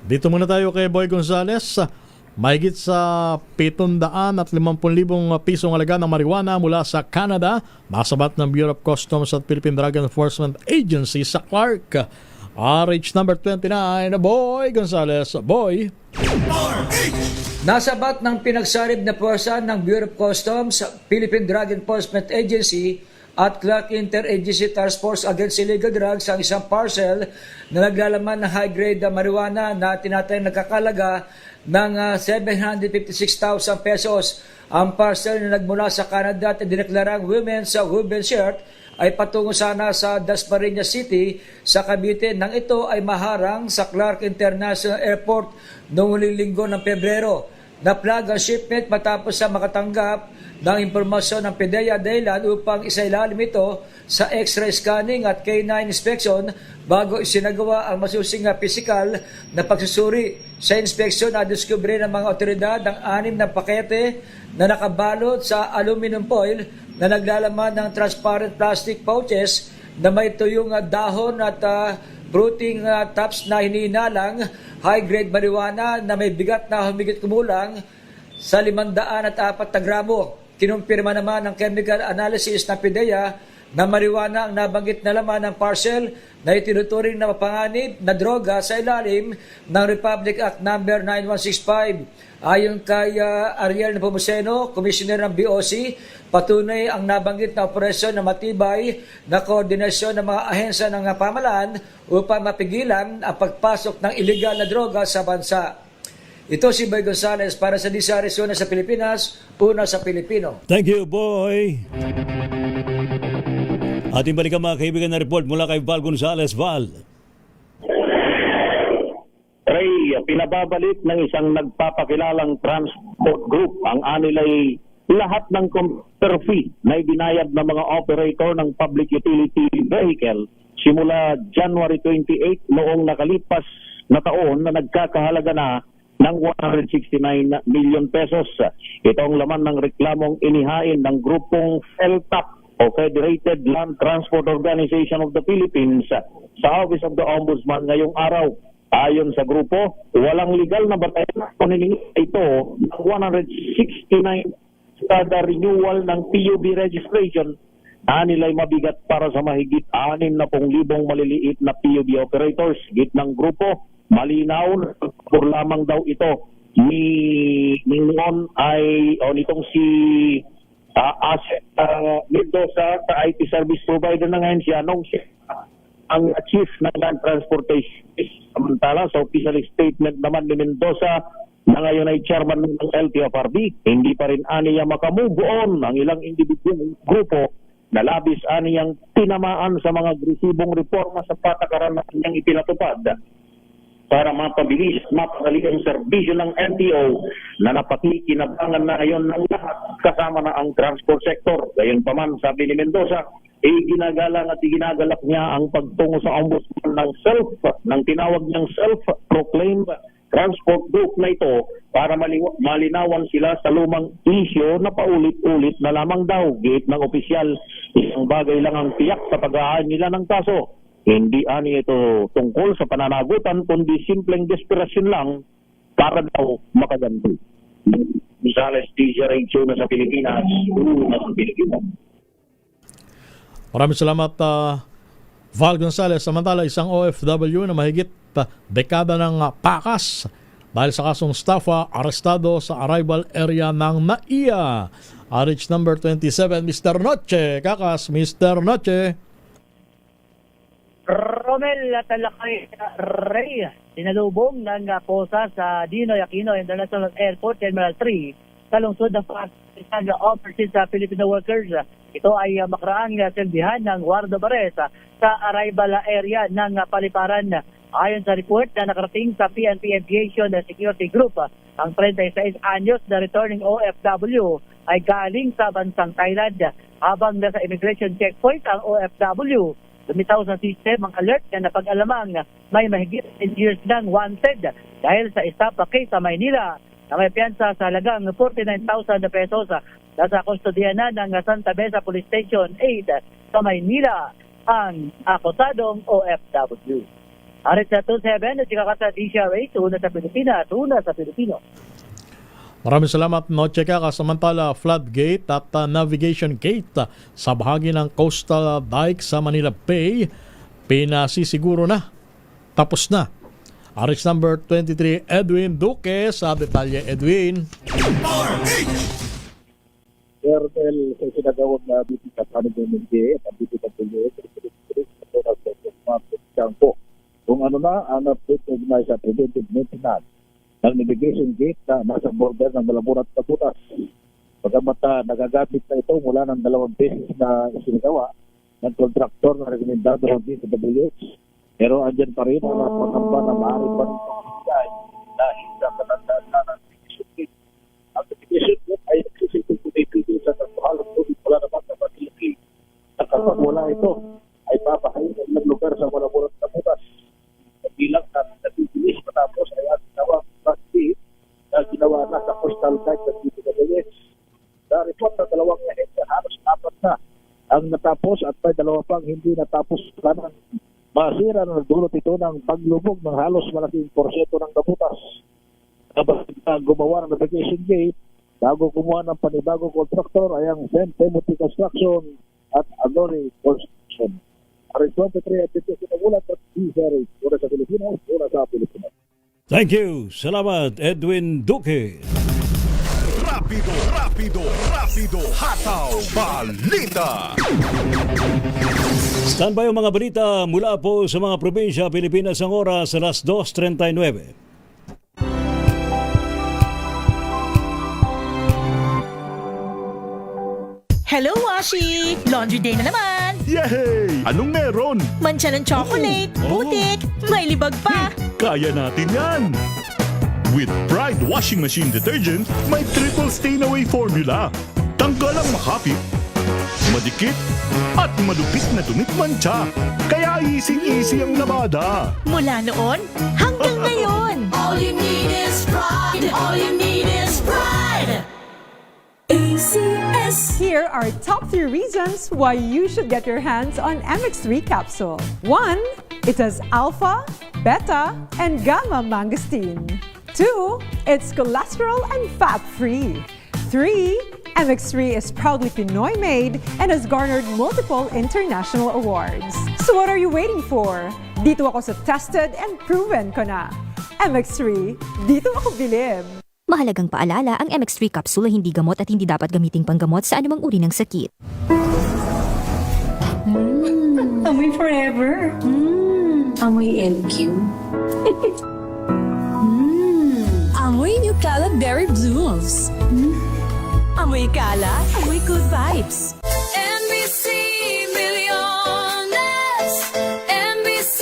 Dito muna tayo kay Boy Gonzales. Mahigit sa 750,000 pisong halaga ng marijuana mula sa Canada, nasabat ng Bureau of Customs at Philippine Drug Enforcement Agency sa Clark. RH number 29, Boy Gonzales. Boy. Nasabat ng pinagsalib na puwersa ng Bureau of Customs, Philippine Drug Enforcement Agency at Clark Interagency Task Force Against Illegal Drugs ang isang parcel na naglalaman ng high-grade marijuana na tinatayang nagkakalaga ng 756,000 pesos. Ang parcel na nagmula sa Canada at dineklarang women's shirt ay patungo sana sa Dasmariñas City sa Cavite nang ito ay maharang sa Clark International Airport noong huling linggo ng Pebrero. Na-flag ang shipment matapos sa makatanggap ng impormasyon ng PDEA dahilan upang isailalim ito sa X-ray scanning at K9 inspection bago isinagawa ang masusing pisikal na pagsusuri. Sa inspeksyon na diskubre ng mga otoridad ang 6 na pakete na nakabalot sa aluminum foil na naglalaman ng transparent plastic pouches na may tuyong dahon at fruiting tops na hinihinalang high-grade marijuana na may bigat na humigit kumulang sa 504 na gramo. Kinumpirma naman ng chemical analysis ng PDEA na marijuana ang nabanggit na laman ng parcel na itinuturing na mapanganib na droga sa ilalim ng Republic Act No. 9165. Ayon kay Ariel Nepomuceno, Commissioner ng BOC, patunay ang nabanggit na operasyon na matibay na koordinasyon ng mga ahensya ng pamahalaan upang mapigilan ang pagpasok ng iligal na droga sa bansa. Ito si Boy Gonzales para sa Disares Una sa Pilipinas, una sa Pilipino. Thank you, Boy. Ating balikan mga kaibigan na report mula kay Val Gonzales. Val. Ray, pinababalik ng isang nagpapakilalang transport group ang anilay lahat ng computer fee na ibinayad ng mga operator ng public utility vehicle simula January 28 noong nakalipas na taon na nagkakahalaga na ng 169 million pesos. Ito ang laman ng reklamong inihain ng grupong FELTAP o Federated Land Transport Organization of the Philippines sa Office of the Ombudsman ngayong araw. Ayon sa grupo, walang legal na batayan na ito ng 169 kada renewal ng PUB registration na nila'y mabigat para sa mahigit 60,000 maliliit na PUB operators. Git ng grupo, malinaw na lamang daw ito nitong si Mendoza sa IT service provider ng ahensya nung ang chief ng land transportation. Samantala sa official statement naman ni Mendoza na ngayon ay chairman ng LTFRB, hindi pa rin aniya makamove on ang ilang individual grupo na labis aniyang tinamaan sa mga agresibong reforma sa patakaran na kanyang ipinatupad para mapabilis, mapadali ang serbisyo ng LTO na napakikinabangan na ngayon ng lahat kasama na ang transport sector. Gayunpaman, sabi ni Mendoza, ginagalang at ginagalak niya ang pagtungo sa ombudsman ng tinawag niyang self-proclaimed transport group na ito para malinawan sila sa lumang isyo na paulit-ulit na lamang daw. Gate ng opisyal, isang bagay lang ang tiyak sa pag-aayos nila ng kaso. Hindi ani ito tungkol sa pananagutan kundi simpleng desperasyon lang para daw makaganti. Gonzales, DJ na sa Pilipinas, una sa Pilipinas. Maraming salamat, Val Gonzales. Samantala, isang OFW na mahigit dekada ng pakas dahil sa kasong estafa, arestado sa arrival area ng NAIA. RH number 27, Mr. Noche. Kakas, Mr. Noche. Romel Talakay Ray, sinalubong ng posa sa Dinoy Aquino International Airport, Terminal 3, sa lungsod ng Pakistan Overseas sa Filipino workers. Ito ay makaraang silbihan ng Guardia Bares sa arrival area ng paliparan. Ayon sa report na nakarating sa PNP Aviation Security Group, ang 36 anyos na returning OFW ay galing sa bansang Thailand. Habang nasa immigration checkpoint ang OFW, lumitaw sa system ang alert na napag-alamang may mahigit 10 years ng wanted dahil sa estafa case sa Maynila na may piyansa sa halagang 49,000 pesos. Nasa kustodiya na ng Santa Mesa Police Station 8 sa Maynila ang akusadong OFW. Arit sa 27 at sika sa DCRA, una sa Pilipinas, una sa Pilipino. Maraming salamat, Noche Kaka. Samantala, floodgate at navigation gate sa bahagi ng coastal dike sa Manila Bay, pinasisiguro na. Tapos na Arrest number 23, Edwin Duque. Sa detalye, Edwin. Colonel sa sinagawang na BPK Panagmamindi at BPK kung ano na ang na sa preventive maintenance ng navigation gate na nasa border ng Malabon at Tabutas. Pagkamat nagagamit na ito mula ng 2 beses na sinagawa ng kontraktor na rekomendado ng DPWH. Pero andyan pa rin ang napatamba na maaari pa rin pagkakay dahil sa katandaan na ng navigation gate. Ang navigation gate ay nagsisipin po sa nagpahalong tubig wala naman na matilipin. At kapag wala ito, ay papahayin ng lugar sa Malabon at Tabutas. Bilang na natibilis matapos ay ang ginawa na ginawa na sa coastal guide ng DPWH. Sa report ng 2 ahensya, halos 4 na ang natapos at may 2 pang hindi natapos kanan. Masira na nagdulot ito ng paglubog ng halos malaking porsyento ng Tabutas. Kapag gumawa ng navigation gate, bago kumuha ng panibagong kontraktor ay ang St. Timothy Construction at Agori Construction. Aris 23 at ito sinagulat at DZRH. Una sa Pilipinas, una sa Pilipinas. Thank you. Salamat, Edwin Duque. Rapido, hataw, balita. Standby ang mga balita mula po sa mga probinsya Pilipinas ang oras alas 2:39. Hello, Washi! Laundry day na naman! Yay! Anong meron? Mancha ng chocolate, putik, may libag pa! Kaya natin yan! With Pride Washing Machine Detergent, may triple stain-away formula. Tanggal ang makapit, madikit, at malupit na dumit-mancha. Kaya easy-easy ang labada. Mula noon hanggang ngayon! All you need is pride! All you need is pride! ACS. Here are top 3 reasons why you should get your hands on MX3 capsule. 1. It has alpha, beta, and gamma mangosteen. 2. It's cholesterol and fat-free. 3. MX3 is proudly Pinoy made and has garnered multiple international awards. So what are you waiting for? Dito ako sa tested and proven ko na. MX3, dito ako bilib. Mahalagang paalala, ang MX3 capsule ay hindi gamot at hindi dapat gamiting panggamot sa anumang uri ng sakit. Amoy forever. Amoy LQ. Amoy New Cala Berry Blooms. Amoy Cala, amoy good vibes. NBC Milliones! NBC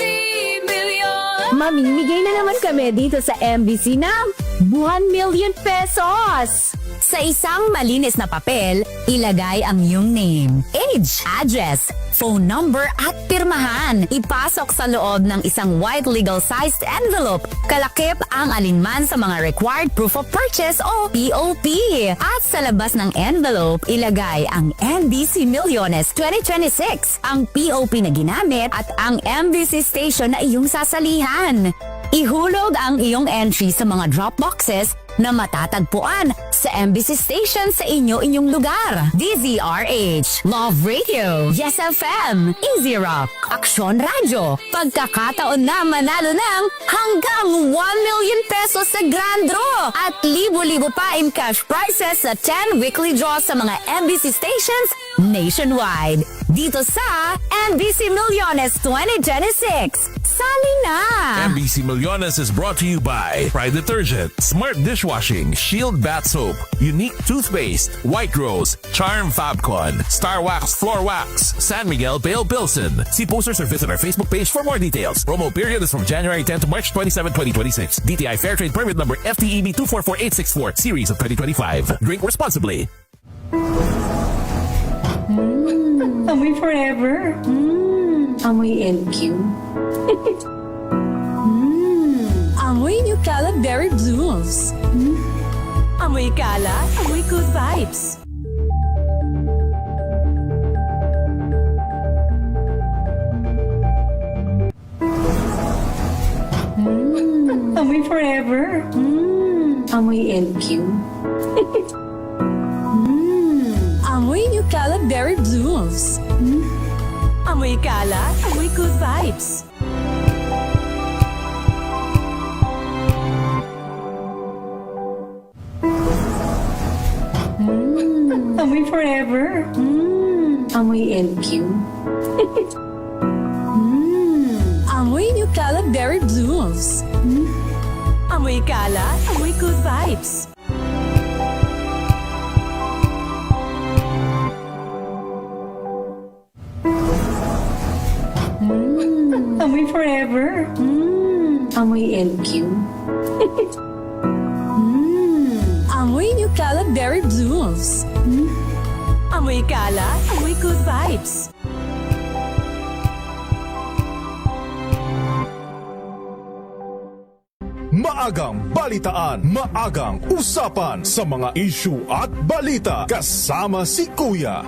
Milliones! Mamimigay na naman kami dito sa MBC ng 1 million pesos! Sa isang malinis na papel, ilagay ang iyong name, age, address, phone number at pirmahan. Ipasok sa loob ng isang white legal-sized envelope. Kalakip ang alinman sa mga required proof of purchase o POP. At sa labas ng envelope, ilagay ang NBC Milliones 2026, ang POP na ginamit at ang MBC station na iyong sasalihan. Ihulog ang iyong entry sa mga drop boxes na matatagpuan sa MBC station sa inyong lugar. DZRH, Love Radio, Yes FM, Easy Rock, Aksyon Radio. Pagkakataon na manalo ng hanggang 1 million pesos sa Grand Draw at libo-libo pa in cash prizes sa 10 weekly draws sa mga MBC stations nationwide. Dito sa MBC Milliones 2026. Sali na! MBC Milliones is brought to you by Pride Detergent, Smart Dishwashing, Shield Bath Soap, Unique Toothpaste, White Rose, Charm Fabcon, Star Wax Floor Wax, San Miguel Pale Pilsen. See posters or visit our Facebook page for more details. Promo period is from January 10 to March 27, 2026. DTI Fairtrade Permit number FTEB 244864, series of 2025. Drink responsibly. Amoy forever. Amoy LQ. Amoy New Cala Berry Blooms. Amoy Cala, amoy good vibes. Amoy forever. Amoy LQ. Amoy New Cala Berry Blooms. Amoy Cala, amoy good vibes. Amoy forever. Amoy LQ. Amoy New Cala Berry Blooms. Amoy Cala, amoy good vibes. Amoy forever. Amoy LQ. Amoy New Cala Berry Blooms. Amoy Cala, amoy good vibes. Maagang balitaan, maagang usapan sa mga issue at balita. Kasama si Kuya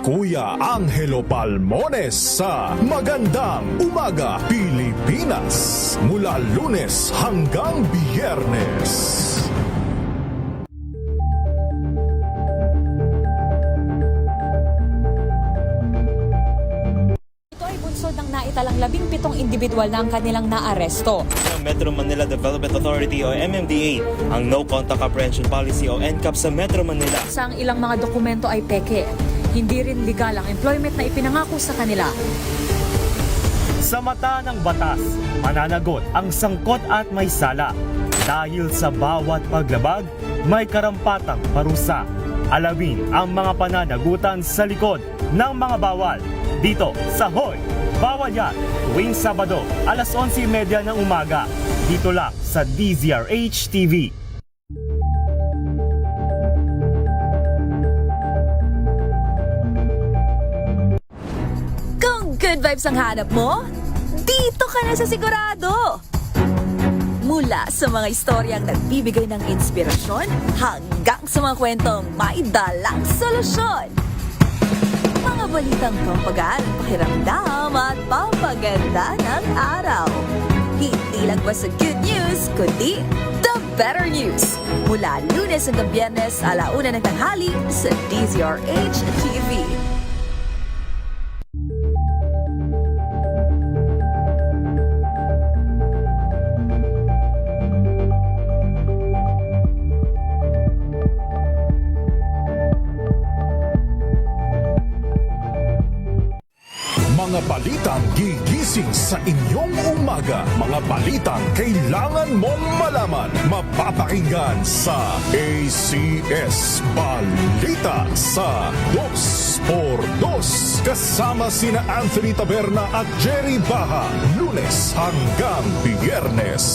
Angelo Palmones sa Magandang Umaga Pilipinas. Mula Lunes hanggang Biyernes. Ng naitalang 17 individual na ang kanilang naaresto. Ng Metro Manila Development Authority o MMDA ang No Contact Apprehension Policy o NCAP sa Metro Manila. Sa ang ilang mga dokumento ay peke. Hindi rin legal ang employment na ipinangako sa kanila. Sa mata ng batas, mananagot ang sangkot at may sala. Dahil sa bawat paglabag, may karampatang parusa. Alamin ang mga pananagutan sa likod ng mga bawal. Dito sa Hoy! Bawal Yan, tuwing Sabado, alas 11:30 ng umaga. Dito lang sa DZRH TV. Kung good vibes ang hanap mo, dito ka na sa Sigurado! Mula sa mga istoryang nagbibigay ng inspirasyon hanggang sa mga kwentong may dalang solusyon. Mga balitang pampagaan, pakiramdam at pampaganda ng araw. Hindi lang basta good news, kundi the better news. Mula Lunes hanggang Biyernes, 1:00 ng tanghali sa DZRH TV. Mga balitang gigising sa inyong umaga. Mga balitang kailangan mong malaman. Mapapakinggan sa ACS Balita sa 2x2. Kasama sina Anthony Taberna at Jerry Baha. Lunes hanggang Biyernes.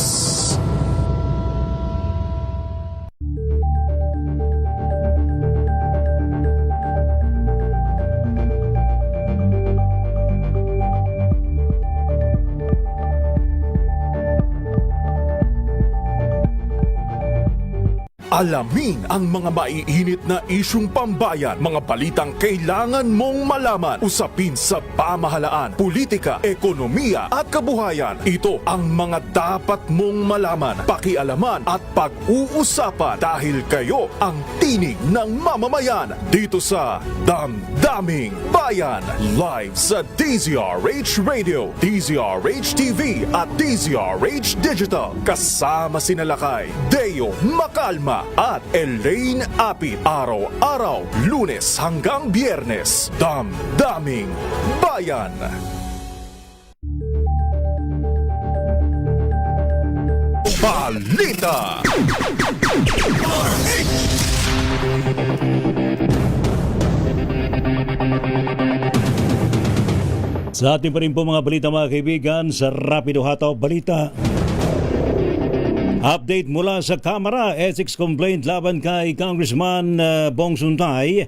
Alamin ang mga maiinit na isyung pambayan, mga balitang kailangan mong malaman, usapin sa pamahalaan, politika, ekonomiya at kabuhayan. Ito ang mga dapat mong malaman, pakialaman at pag-uusapan dahil kayo ang tinig ng mamamayan dito sa Damdaming Bayan. Live sa DZRH Radio, DZRH TV at DZRH Digital. Kasama sinalakay Deo Macalma at Elaine Apit. Araw-araw, Lunes hanggang Biyernes. Damdaming Bayan. Balita. Sa ating pa rin po mga balita mga kaibigan sa Rapido Hataw Balita. Update mula sa Kamara, ethics complaint laban kay Congressman Bong Suntay.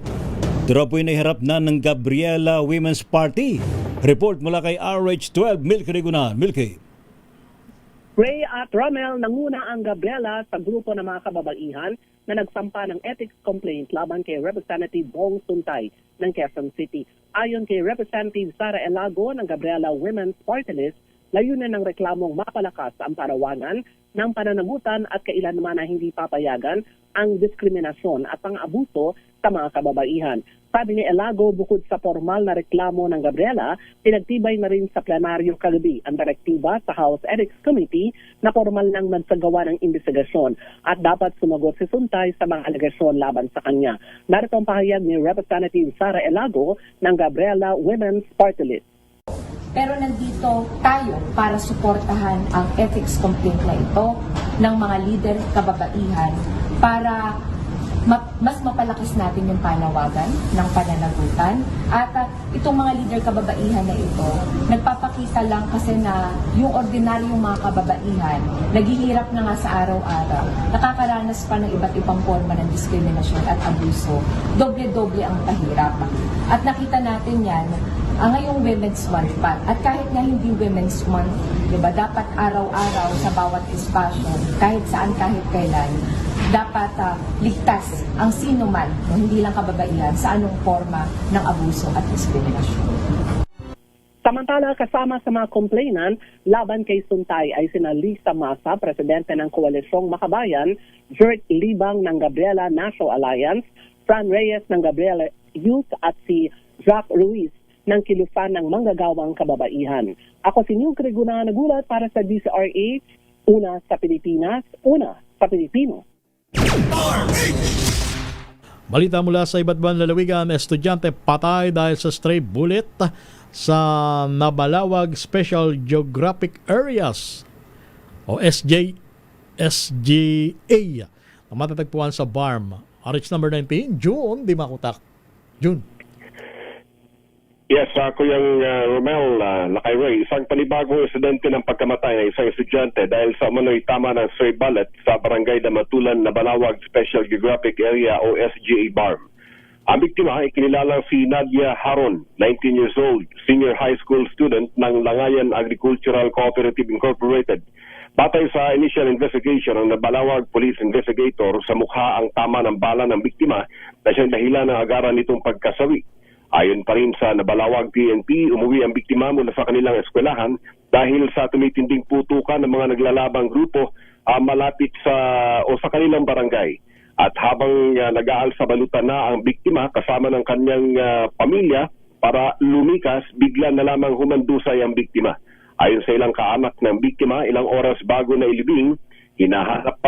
Ito po ay nahiharap na ng Gabriela Women's Party. Report mula kay RH12, Milky Regunan. Milky. Ray at Romel, nanguna ang Gabriela sa grupo ng mga kababaihan na nagsampa ng ethics complaint laban kay Representative Bong Suntay ng Quezon City. Ayon kay Representative Sara Elago ng Gabriela Women's Party List, layunin ng reklamong mapalakas ang parawanan ng pananagutan at kailanman na hindi papayagan ang diskriminasyon at pang-abuso sa mga kababaihan. Sabi ni Elago, bukod sa formal na reklamo ng Gabriela, pinagtibay na rin sa plenaryo kagabi ang direktiba sa House Ethics Committee na formal nang nagsagawa ng investigasyon at dapat sumagot si Suntay sa mga alegasyon laban sa kanya. Narito ang pahayag ni Representative Sara Elago ng Gabriela Women's Party List. Pero nandito tayo para suportahan ang ethics complaint na ito ng mga leader kababaihan para mas mapalakas natin yung panawagan ng pananagutan. At itong mga leader kababaihan na ito, nagpapakita lang kasi na yung ordinaryong mga kababaihan, naghihirap na nga sa araw-araw, nakakaranas pa ng iba't ibang forma ng diskriminasyon at abuso. Doble-doble ang kahirap. At nakita natin yan ngayong Women's Month pa. At kahit nga hindi Women's Month, diba, dapat araw-araw sa bawat espasyo, kahit saan, kahit kailan, dapat ligtas ang sino man, hindi lang kababaihan, sa anong forma ng abuso at diskriminasyon. Samantala, kasama sa mga complainant laban kay Suntay ay sina Lisa Masa, presidente ng Koalisyong Makabayan, Jert Libang ng Gabriela National Alliance, Fran Reyes ng Gabriela Youth at si Jack Ruiz ng Kilufan ng Manggagawang Kababaihan. Ako si New Greguna, nagulat para sa DCRH, una sa Pilipinas, una sa Pilipino. Balita mula sa iba't ibang lalawigan, estudyante patay dahil sa stray bullet sa Nabalawag Special Geographic Areas o SGA na matatagpuan sa BARM. RH number 19, June, di makutak. June. Yes, Kuyang Romel, Lakay Ray, isang panibagong insidente ng pagkamatay ng isang estudyante dahil sa umano'y tama ng stray bullet sa barangay Damatulan, Nabalawag Special Geographic Area o SGA BARM. Ang biktima ay kinilalang si Nadia Haron, 19 years old, senior high school student ng Langayan Agricultural Cooperative Incorporated. Batay sa initial investigation ng Nabalawag Police Investigator, sa mukha ang tama ng bala ng biktima na siyang dahilan ng agaran nitong pagkasawi. Ayon pa rin sa Nabalawag PNP, umuwi ang biktima mula sa kanilang eskwelahan dahil sa tumitinding putukan ng mga naglalabang grupo malapit sa kanilang barangay. At habang nag-aal sa balutan na ang biktima kasama ng kanyang pamilya para lumikas, bigla na lamang humandusay ang biktima. Ayon sa ilang kaanak ng biktima, ilang oras bago na ilibing, hinahanap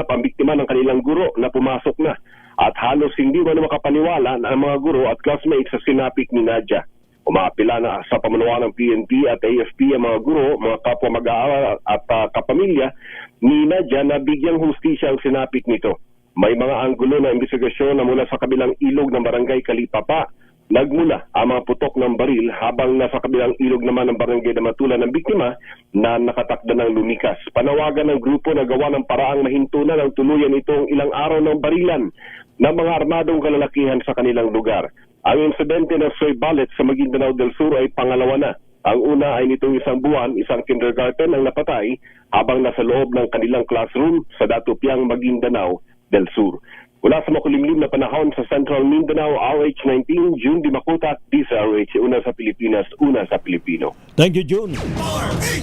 ang biktima ng kanilang guro na pumasok na. At halos hindi man makapaniwala na ang mga guro at classmates sa sinapit ni Nadia. Umaapila na sa pamunuan ng PNP at AFP ang mga guro, mga kapwa mag-aaral at kapamilya ni Nadia na bigyang hustisya ang sinapit nito. May mga anggulo na investigasyon na mula sa kabilang ilog ng barangay Kalipapa, nagmula ang mga putok ng baril habang nasa kabilang ilog naman ng barangay Damatulan ng biktima na nakatakda ng lumikas. Panawagan ng grupo na gawa ng paraang mahintunan ang tuluyan itong ilang araw ng barilan ng mga armadong kalalakihan sa kanilang lugar. Ang insidente ng stray bullet sa Maguindanao del Sur ay pangalawa na. Ang una ay nitong isang buwan, isang kindergarten ang napatay habang nasa loob ng kanilang classroom sa Datupiang, Maguindanao del Sur. Mula sa makulimlim na panahon sa Central Mindanao, RH19, June Dimakutat, DCRH, una sa Pilipinas, una sa Pilipino. Thank you, June.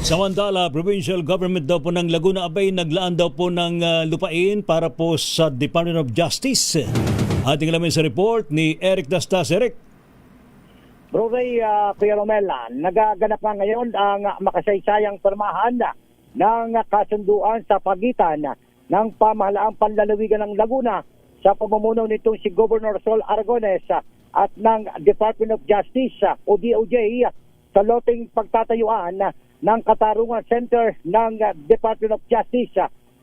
Samantala, Provincial Government daw po ng Laguna Abay naglaan daw po ng lupain para po sa Department of Justice. Ating alamin sa report ni Eric Dastas. Eric. Bro Ray, Kuya Romela, nagaganap nga ngayon ang makasaysayang permahan ng kasunduan sa pagitan ng pamahalaang panlalawigan ng Laguna sa pamumuno nitong si Governor Sol Aragones at ng Department of Justice o DOJ sa loteng pagtatayuan ng Katarungan Center ng Department of Justice.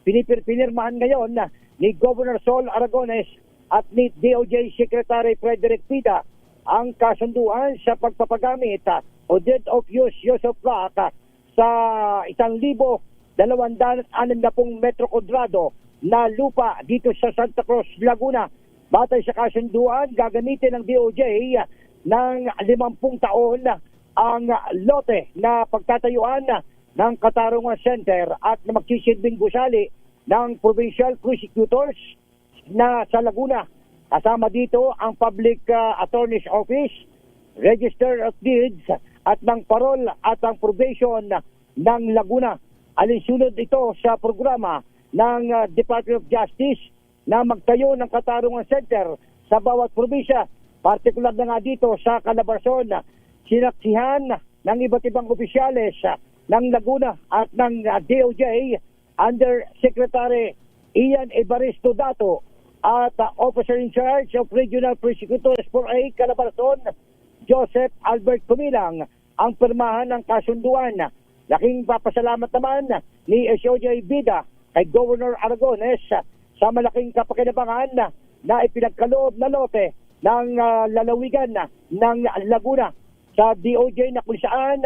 Pinirmahan ngayon ni Governor Sol Aragones at ni DOJ Secretary Frederick Pida ang kasunduan sa pagpapagamit o deed of use of plot sa 1,260 metro kwadrado na lupa dito sa Santa Cruz, Laguna. Batay sa kasunduan, gagamitin ng DOJ ng 50 taon ang lote na pagtatayuan ng Katarungan Center at na magsisilbing gusali ng Provincial Prosecutors na sa Laguna. Kasama dito ang Public Attorney's Office, Register of Deeds at ng Parol at ang Probation ng Laguna. Alinsunod ito sa programa ng Department of Justice na magtayo ng Katarungan Center sa bawat probinsya. Partikular na nga dito sa Calabarzon, sinaksihan ng iba't ibang opisyales ng Laguna at ng DOJ under Secretary Ian Evaristo Dato at Officer in Charge of Regional Prosecutors for A Calabarzon, Joseph Albert Kumilang, ang pirmahan ng kasunduan. Laking papasalamat naman ni SOJ Bida kay Governor Aragones sa malaking kapakinabangan na ipinagkaloob na lote ng lalawigan ng Laguna sa DOJ na kung saan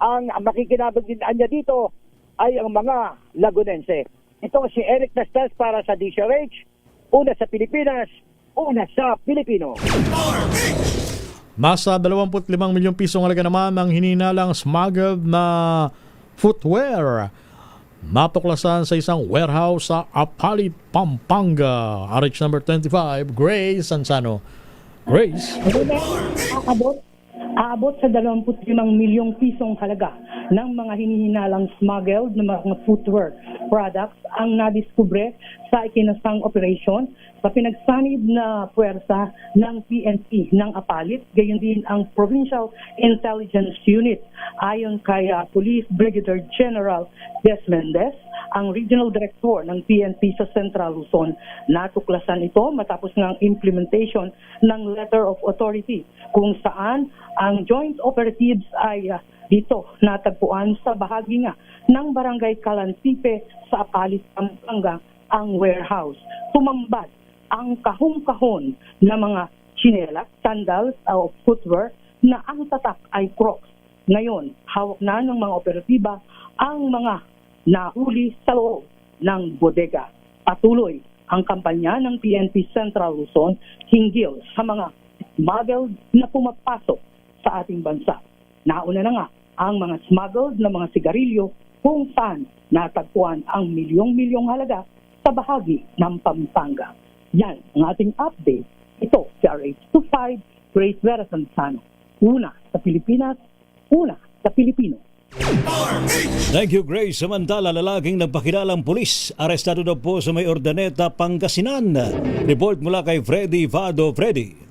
ang makikinabang din niya dito ay ang mga Lagunense. Ito si Eric Nastas para sa DCRH, una sa Pilipinas, una sa Pilipino. Nasa 25 milyong pisong halaga naman ang hininalang smuggled na footwear. Natuklasan sa isang warehouse sa Apalit, Pampanga. RH number 25, Grace Ansano. Grace? Aabot sa 25 milyong pisong halaga ng mga hinihinalang smuggled na mga footwear products ang nadiskubre sa ikinasang operation sa pinagsanib na puwersa ng PNP ng Apalit, gayon din ang Provincial Intelligence Unit. Ayon kay Police Brigadier General Des Mendez, ang Regional Director ng PNP sa Central Luzon. Natuklasan ito matapos ng implementation ng Letter of Authority kung saan ang joint operatives ay dito natagpuan sa bahagi nga ng Barangay Calantipe sa Apalit, Pampanga ang warehouse. Tumambad ang kahon-kahon na mga tsinelas, sandals o footwear na ang tatak ay Crocs. Ngayon, hawak na ng mga operatiba ang mga nahuli sa loob ng bodega. Patuloy ang kampanya ng PNP Central Luzon hinggil sa mga smuggled na pumapasok sa ating bansa. Nauna na nga ang mga smuggled na mga sigarilyo kung saan natagpuan ang milyong-milyong halaga sa bahagi ng Pampanga. Yan ang ating update. Ito si RH25, Grace Vera Santano. Una sa Pilipinas, una sa Pilipino. Thank you, Grace. Samantala, lalaking nagpakilalang pulis, arestado daw po sa may Ordaneta, Pangasinan. Report mula kay Freddy Vado. Freddy.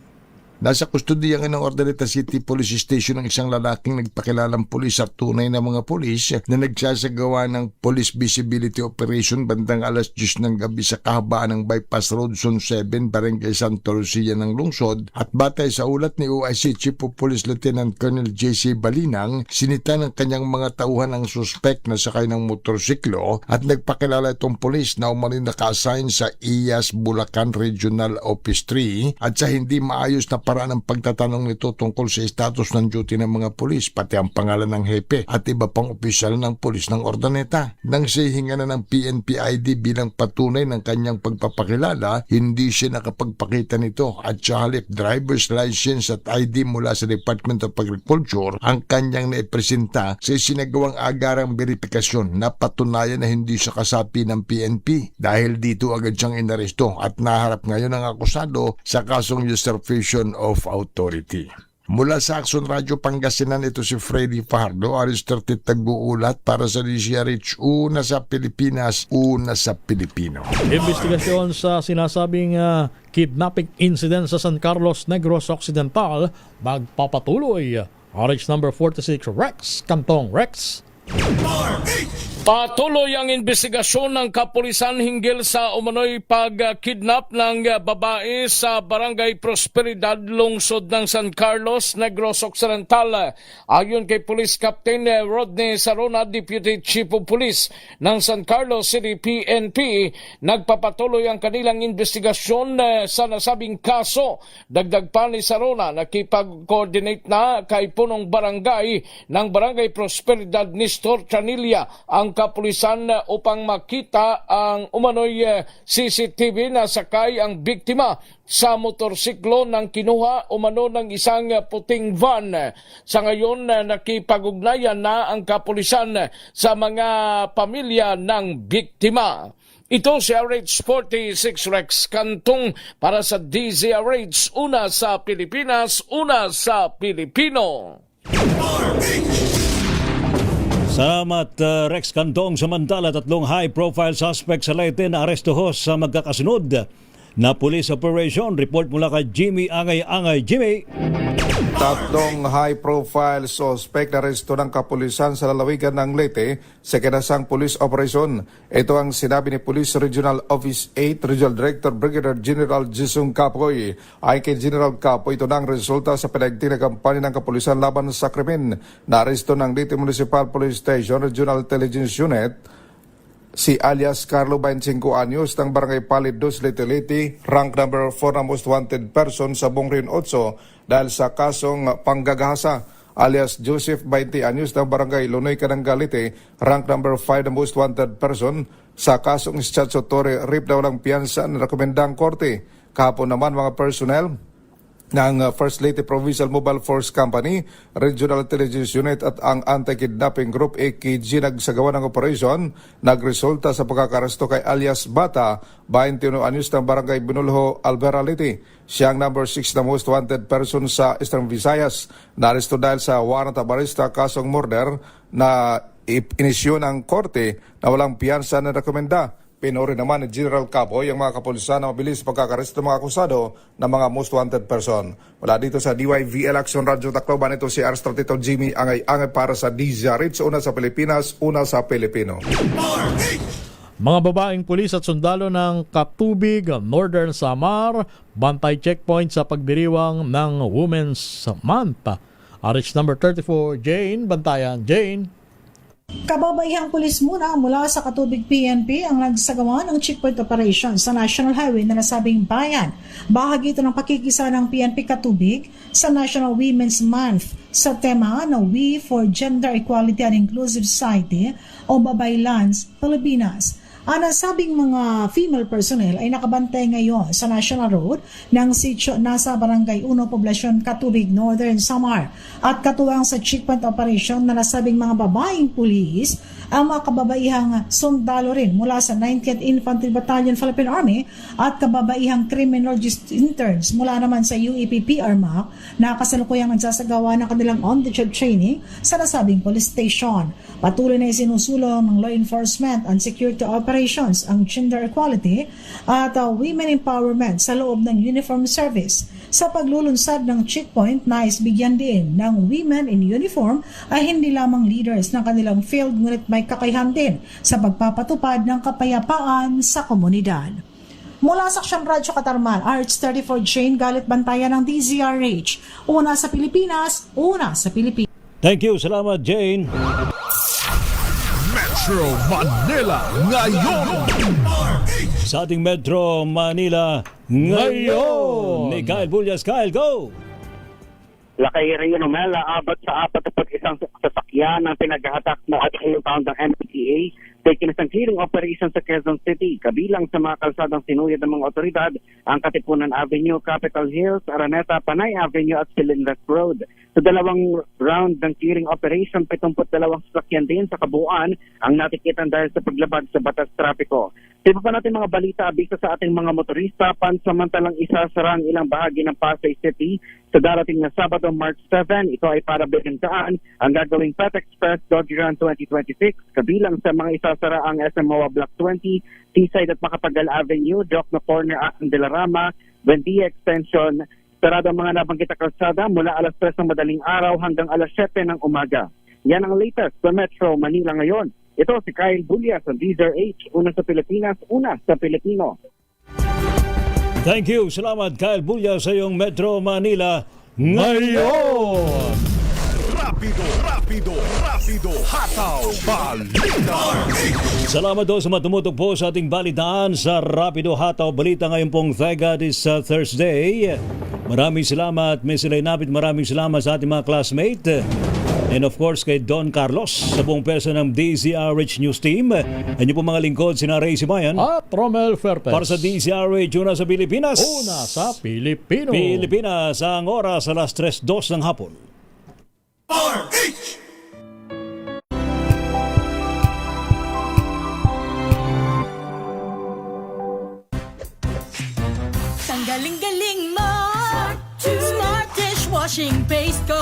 Nasa kustodiya ng Ordaneta City Police Station ang isang lalaking nagpakilalang pulis at tunay na mga pulis na nagsasagawa ng police visibility operation bandang alas 10 ng gabi sa kahabaan ng Bypass Road, Zone 7, Barangay Santa Lucia ng lungsod. At batay sa ulat ni OIC Chief of Police Lieutenant Colonel J.C. Balinang, sinita ng kanyang mga tauhan ang suspect na sakay ng motorsiklo at nagpakilala itong pulis na umano'y naka-assign sa IAS Bulacan Regional Office 3 at sa hindi maayos na paraan ng pagtatanong nito tungkol sa status ng duty ng mga pulis, pati ang pangalan ng hepe at iba pang opisyal ng pulis ng Ordaneta. Nang siya hinga na ng PNP ID bilang patunay ng kanyang pagpapakilala, hindi siya nakapagpakita nito at sa halip driver's license at ID mula sa Department of Agriculture ang kanyang naipresenta sa isinagawang agarang verifikasyon na patunayan na hindi siya kasapi ng PNP. Dahil dito agad siyang inaresto at naharap ngayon ang akusado sa kasong usurpation of authority. Mula sa Action Radio Pangasinan, ito si Freddy Fajardo, Aris 30 Tag-uulat para sa DCRH, una sa Pilipinas, una sa Pilipino. Investigasyon sa sinasabing kidnapping incident sa San Carlos Negros Occidental magpapatuloy. RH number 46, Rex Cantong. Rex. Patuloy ang investigasyon ng kapulisan hinggil sa umano'y pag-kidnap ng babae sa Barangay Prosperidad, lungsod ng San Carlos, Negros Occidental. Ayon kay Police Captain Rodney Sarona, Deputy Chief of Police ng San Carlos City PNP, nagpapatuloy ang kanilang investigasyon sa nasabing kaso. Dagdag pa ni Sarona, nakipag-coordinate na kay punong barangay ng Barangay Prosperidad Nestor Chanilla ang kapulisan upang makita ang umano'y CCTV na sakay ang biktima sa motorsiklo ng kinuha umano ng isang puting van. Sa ngayon, nakipag-ugnayan na ang kapulisan sa mga pamilya ng biktima. Ito si RH46 Rex Cantong para sa DZRH, una sa Pilipinas, una sa Pilipino. Salamat, Rex Cantong. Samantala, 3 high-profile suspects sa Leyte na aresto sa magkakasunod na police operation. Report mula kay Jimmy Angay. Jimmy! Tatlong high-profile suspect na resto ng kapulisan sa lalawigan ng Leyte sa kinasang police operation. Ito ang sinabi ni Police Regional Office 8 Regional Director Brigadier General Jisung Kapoy. Ay kay General Kapoy, ito na ang resulta sa pinagting na kampanya ng kapulisan laban sa krimen. Naresto ng Leyte Municipal Police Station Regional Intelligence Unit si alias Carlo 25 anyos ng Barangay Palid 2, Leyte, rank number 4 na most wanted person sa buong Rin 8 dahil sa kasong panggagahasa. Alias Joseph 20 anyos ng Barangay Lunoy, Cananga, Leyte, rank number 5 na most wanted person sa kasong statutory rape na walang piyansa na rekomendang korte. Kahapon naman mga personnel ng First Leyte Provincial Mobile Force Company, Regional Intelligence Unit at ang Anti-Kidnapping Group AKG nagsagawa ng operasyon. Nagresulta sa pagkakaresto kay alias Bata, 21 anyos ng Barangay Binulho, Alvera, Leyte. Siya ang number 6 na most wanted person sa Eastern Visayas. Naresto dahil sa warrant of arrest kasong murder na inisyu ng korte na walang piyansa na rekomenda. Pinuri naman ni General Capoy ang mga kapulisan na mabilis pagkakaresto ng mga akusado ng mga most wanted person. Mula dito sa DYVL Action Radio Tacloban, ito si Arstratito Jimmy Angay para sa DZRH, una sa Pilipinas, una sa Pilipino. Mga babaeng pulis at sundalo ng Katubig, Northern Samar, bantay checkpoint sa pagdiriwang ng Women's Month. RH number 34, Jane, bantayan. Jane. Kababaihang pulis muna sa Katubig PNP ang nagsagawa ng checkpoint operation sa National Highway na nasabing bayan. Bahagi ito ng pakikisa ng PNP Katubig sa National Women's Month sa tema na We for Gender Equality and Inclusive Society o Babaylands, Pilipinas. Ang nasabing mga female personnel ay nakabantay ngayon sa National Road ng sitio nasa Barangay 1, Poblasyon Katubig, Northern Samar. At katuwang sa checkpoint operation na nasabing mga babaeng pulis, ang mga kababaihang sundalo rin mula sa 90th Infantry Battalion Philippine Army at kababaihang criminologist interns mula naman sa UEP PRMAC na kasalukuyang nagsasagawa ng kanilang on-the-job training sa nasabing police station. Patuloy na isinusulong ng law enforcement and security operations ang gender equality at women empowerment sa loob ng uniform service. Sa paglulunsad ng checkpoint, nais bigyan din ng women in uniform ay hindi lamang leaders ng kanilang field ngunit may kakayahan din sa pagpapatupad ng kapayapaan sa komunidad. Mula sa Action Radyo Katarman, RH34 Jane, galit bantayan ng DZRH. Una sa Pilipinas, una sa Pilipinas. Thank you. Salamat, Jane. Metro Manila ngayon. Sa ating Metro Manila ngayon, ni Kyle Bullas. Kyle, go! Lakay Rio Nomela, abot sa 41 sasakyan ang pinaghahatak na ating impound ng MPTA sa ikinasang clearing operation sa Quezon City. Kabilang sa mga kalsadang sinuyad ng mga otoridad ang Katipunan Avenue, Capitol Hills, Araneta, Panay Avenue at Cilindras Road. Sa dalawang round ng clearing operation, 72 sasakyan din sa kabuuan ang natikitan dahil sa paglabag sa batas trapiko. Sa iba pa natin mga balita, abiso sa ating mga motorista, pansamantalang isasara ang ilang bahagi ng Pasay City sa darating na Sabado, March 7. Ito ay para bigandaan ang gagawing Pet Express Dodge Run 2026. Kabilang sa mga isasara ang SM MOA Block 20, Seaside at Makapagal Avenue, Jokno Corner at Delarama, Buendia Extension. Sarado ang mga nabanggit na kalsada mula alas 3 ng madaling araw hanggang alas 7 ng umaga. Yan ang latest sa Metro Manila ngayon. Ito si Kyle Bullas ng DZRH, una sa Pilipinas, una sa Pilipino. Thank you. Salamat, Kyle Bullas sa iyong Metro Manila ngayon. Rapido, hataw, balita. Salamat do sa matumutok po sa ating balitaan sa Rapido Hataw Balita ngayon pong thank God is Thursday. Maraming salamat, Ms. Elaynapit. Maraming salamat sa ating mga classmate. And of course kay Don Carlos sa buong pesa ng DZRH News Team. Ano po mga lingkod, sina Ray Sibayan at Romel Ferpes. Para sa DZRH, una sa Pilipinas. Una sa Pilipino. Pilipinas, ang oras alas 3:02 ng hapon. RH! Ang galing-galing mo, Smart dishwashing paste ko,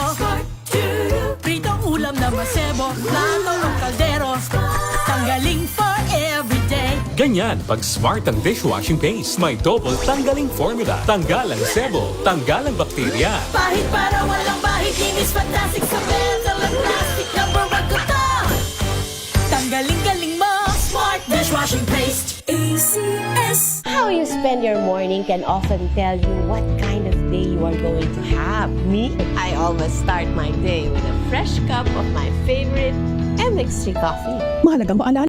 Pritong ulam na masebo, plato o kaldero. Tanggaling for everyday. Ganyan pag smart ang dishwashing paste. May double tanggaling formula. Tanggal ang sebo, tanggal ang bakterya. Pahit para walang bahid, linis fantastic sa metal at plastic na barakuta. Tanggaling-galing mo, smart dishwashing paste. ACS. How you spend your morning can often tell you what kind of day you are going to have. Me, I always start my day with a fresh cup of my favorite MX3 coffee. Mahalagang maalala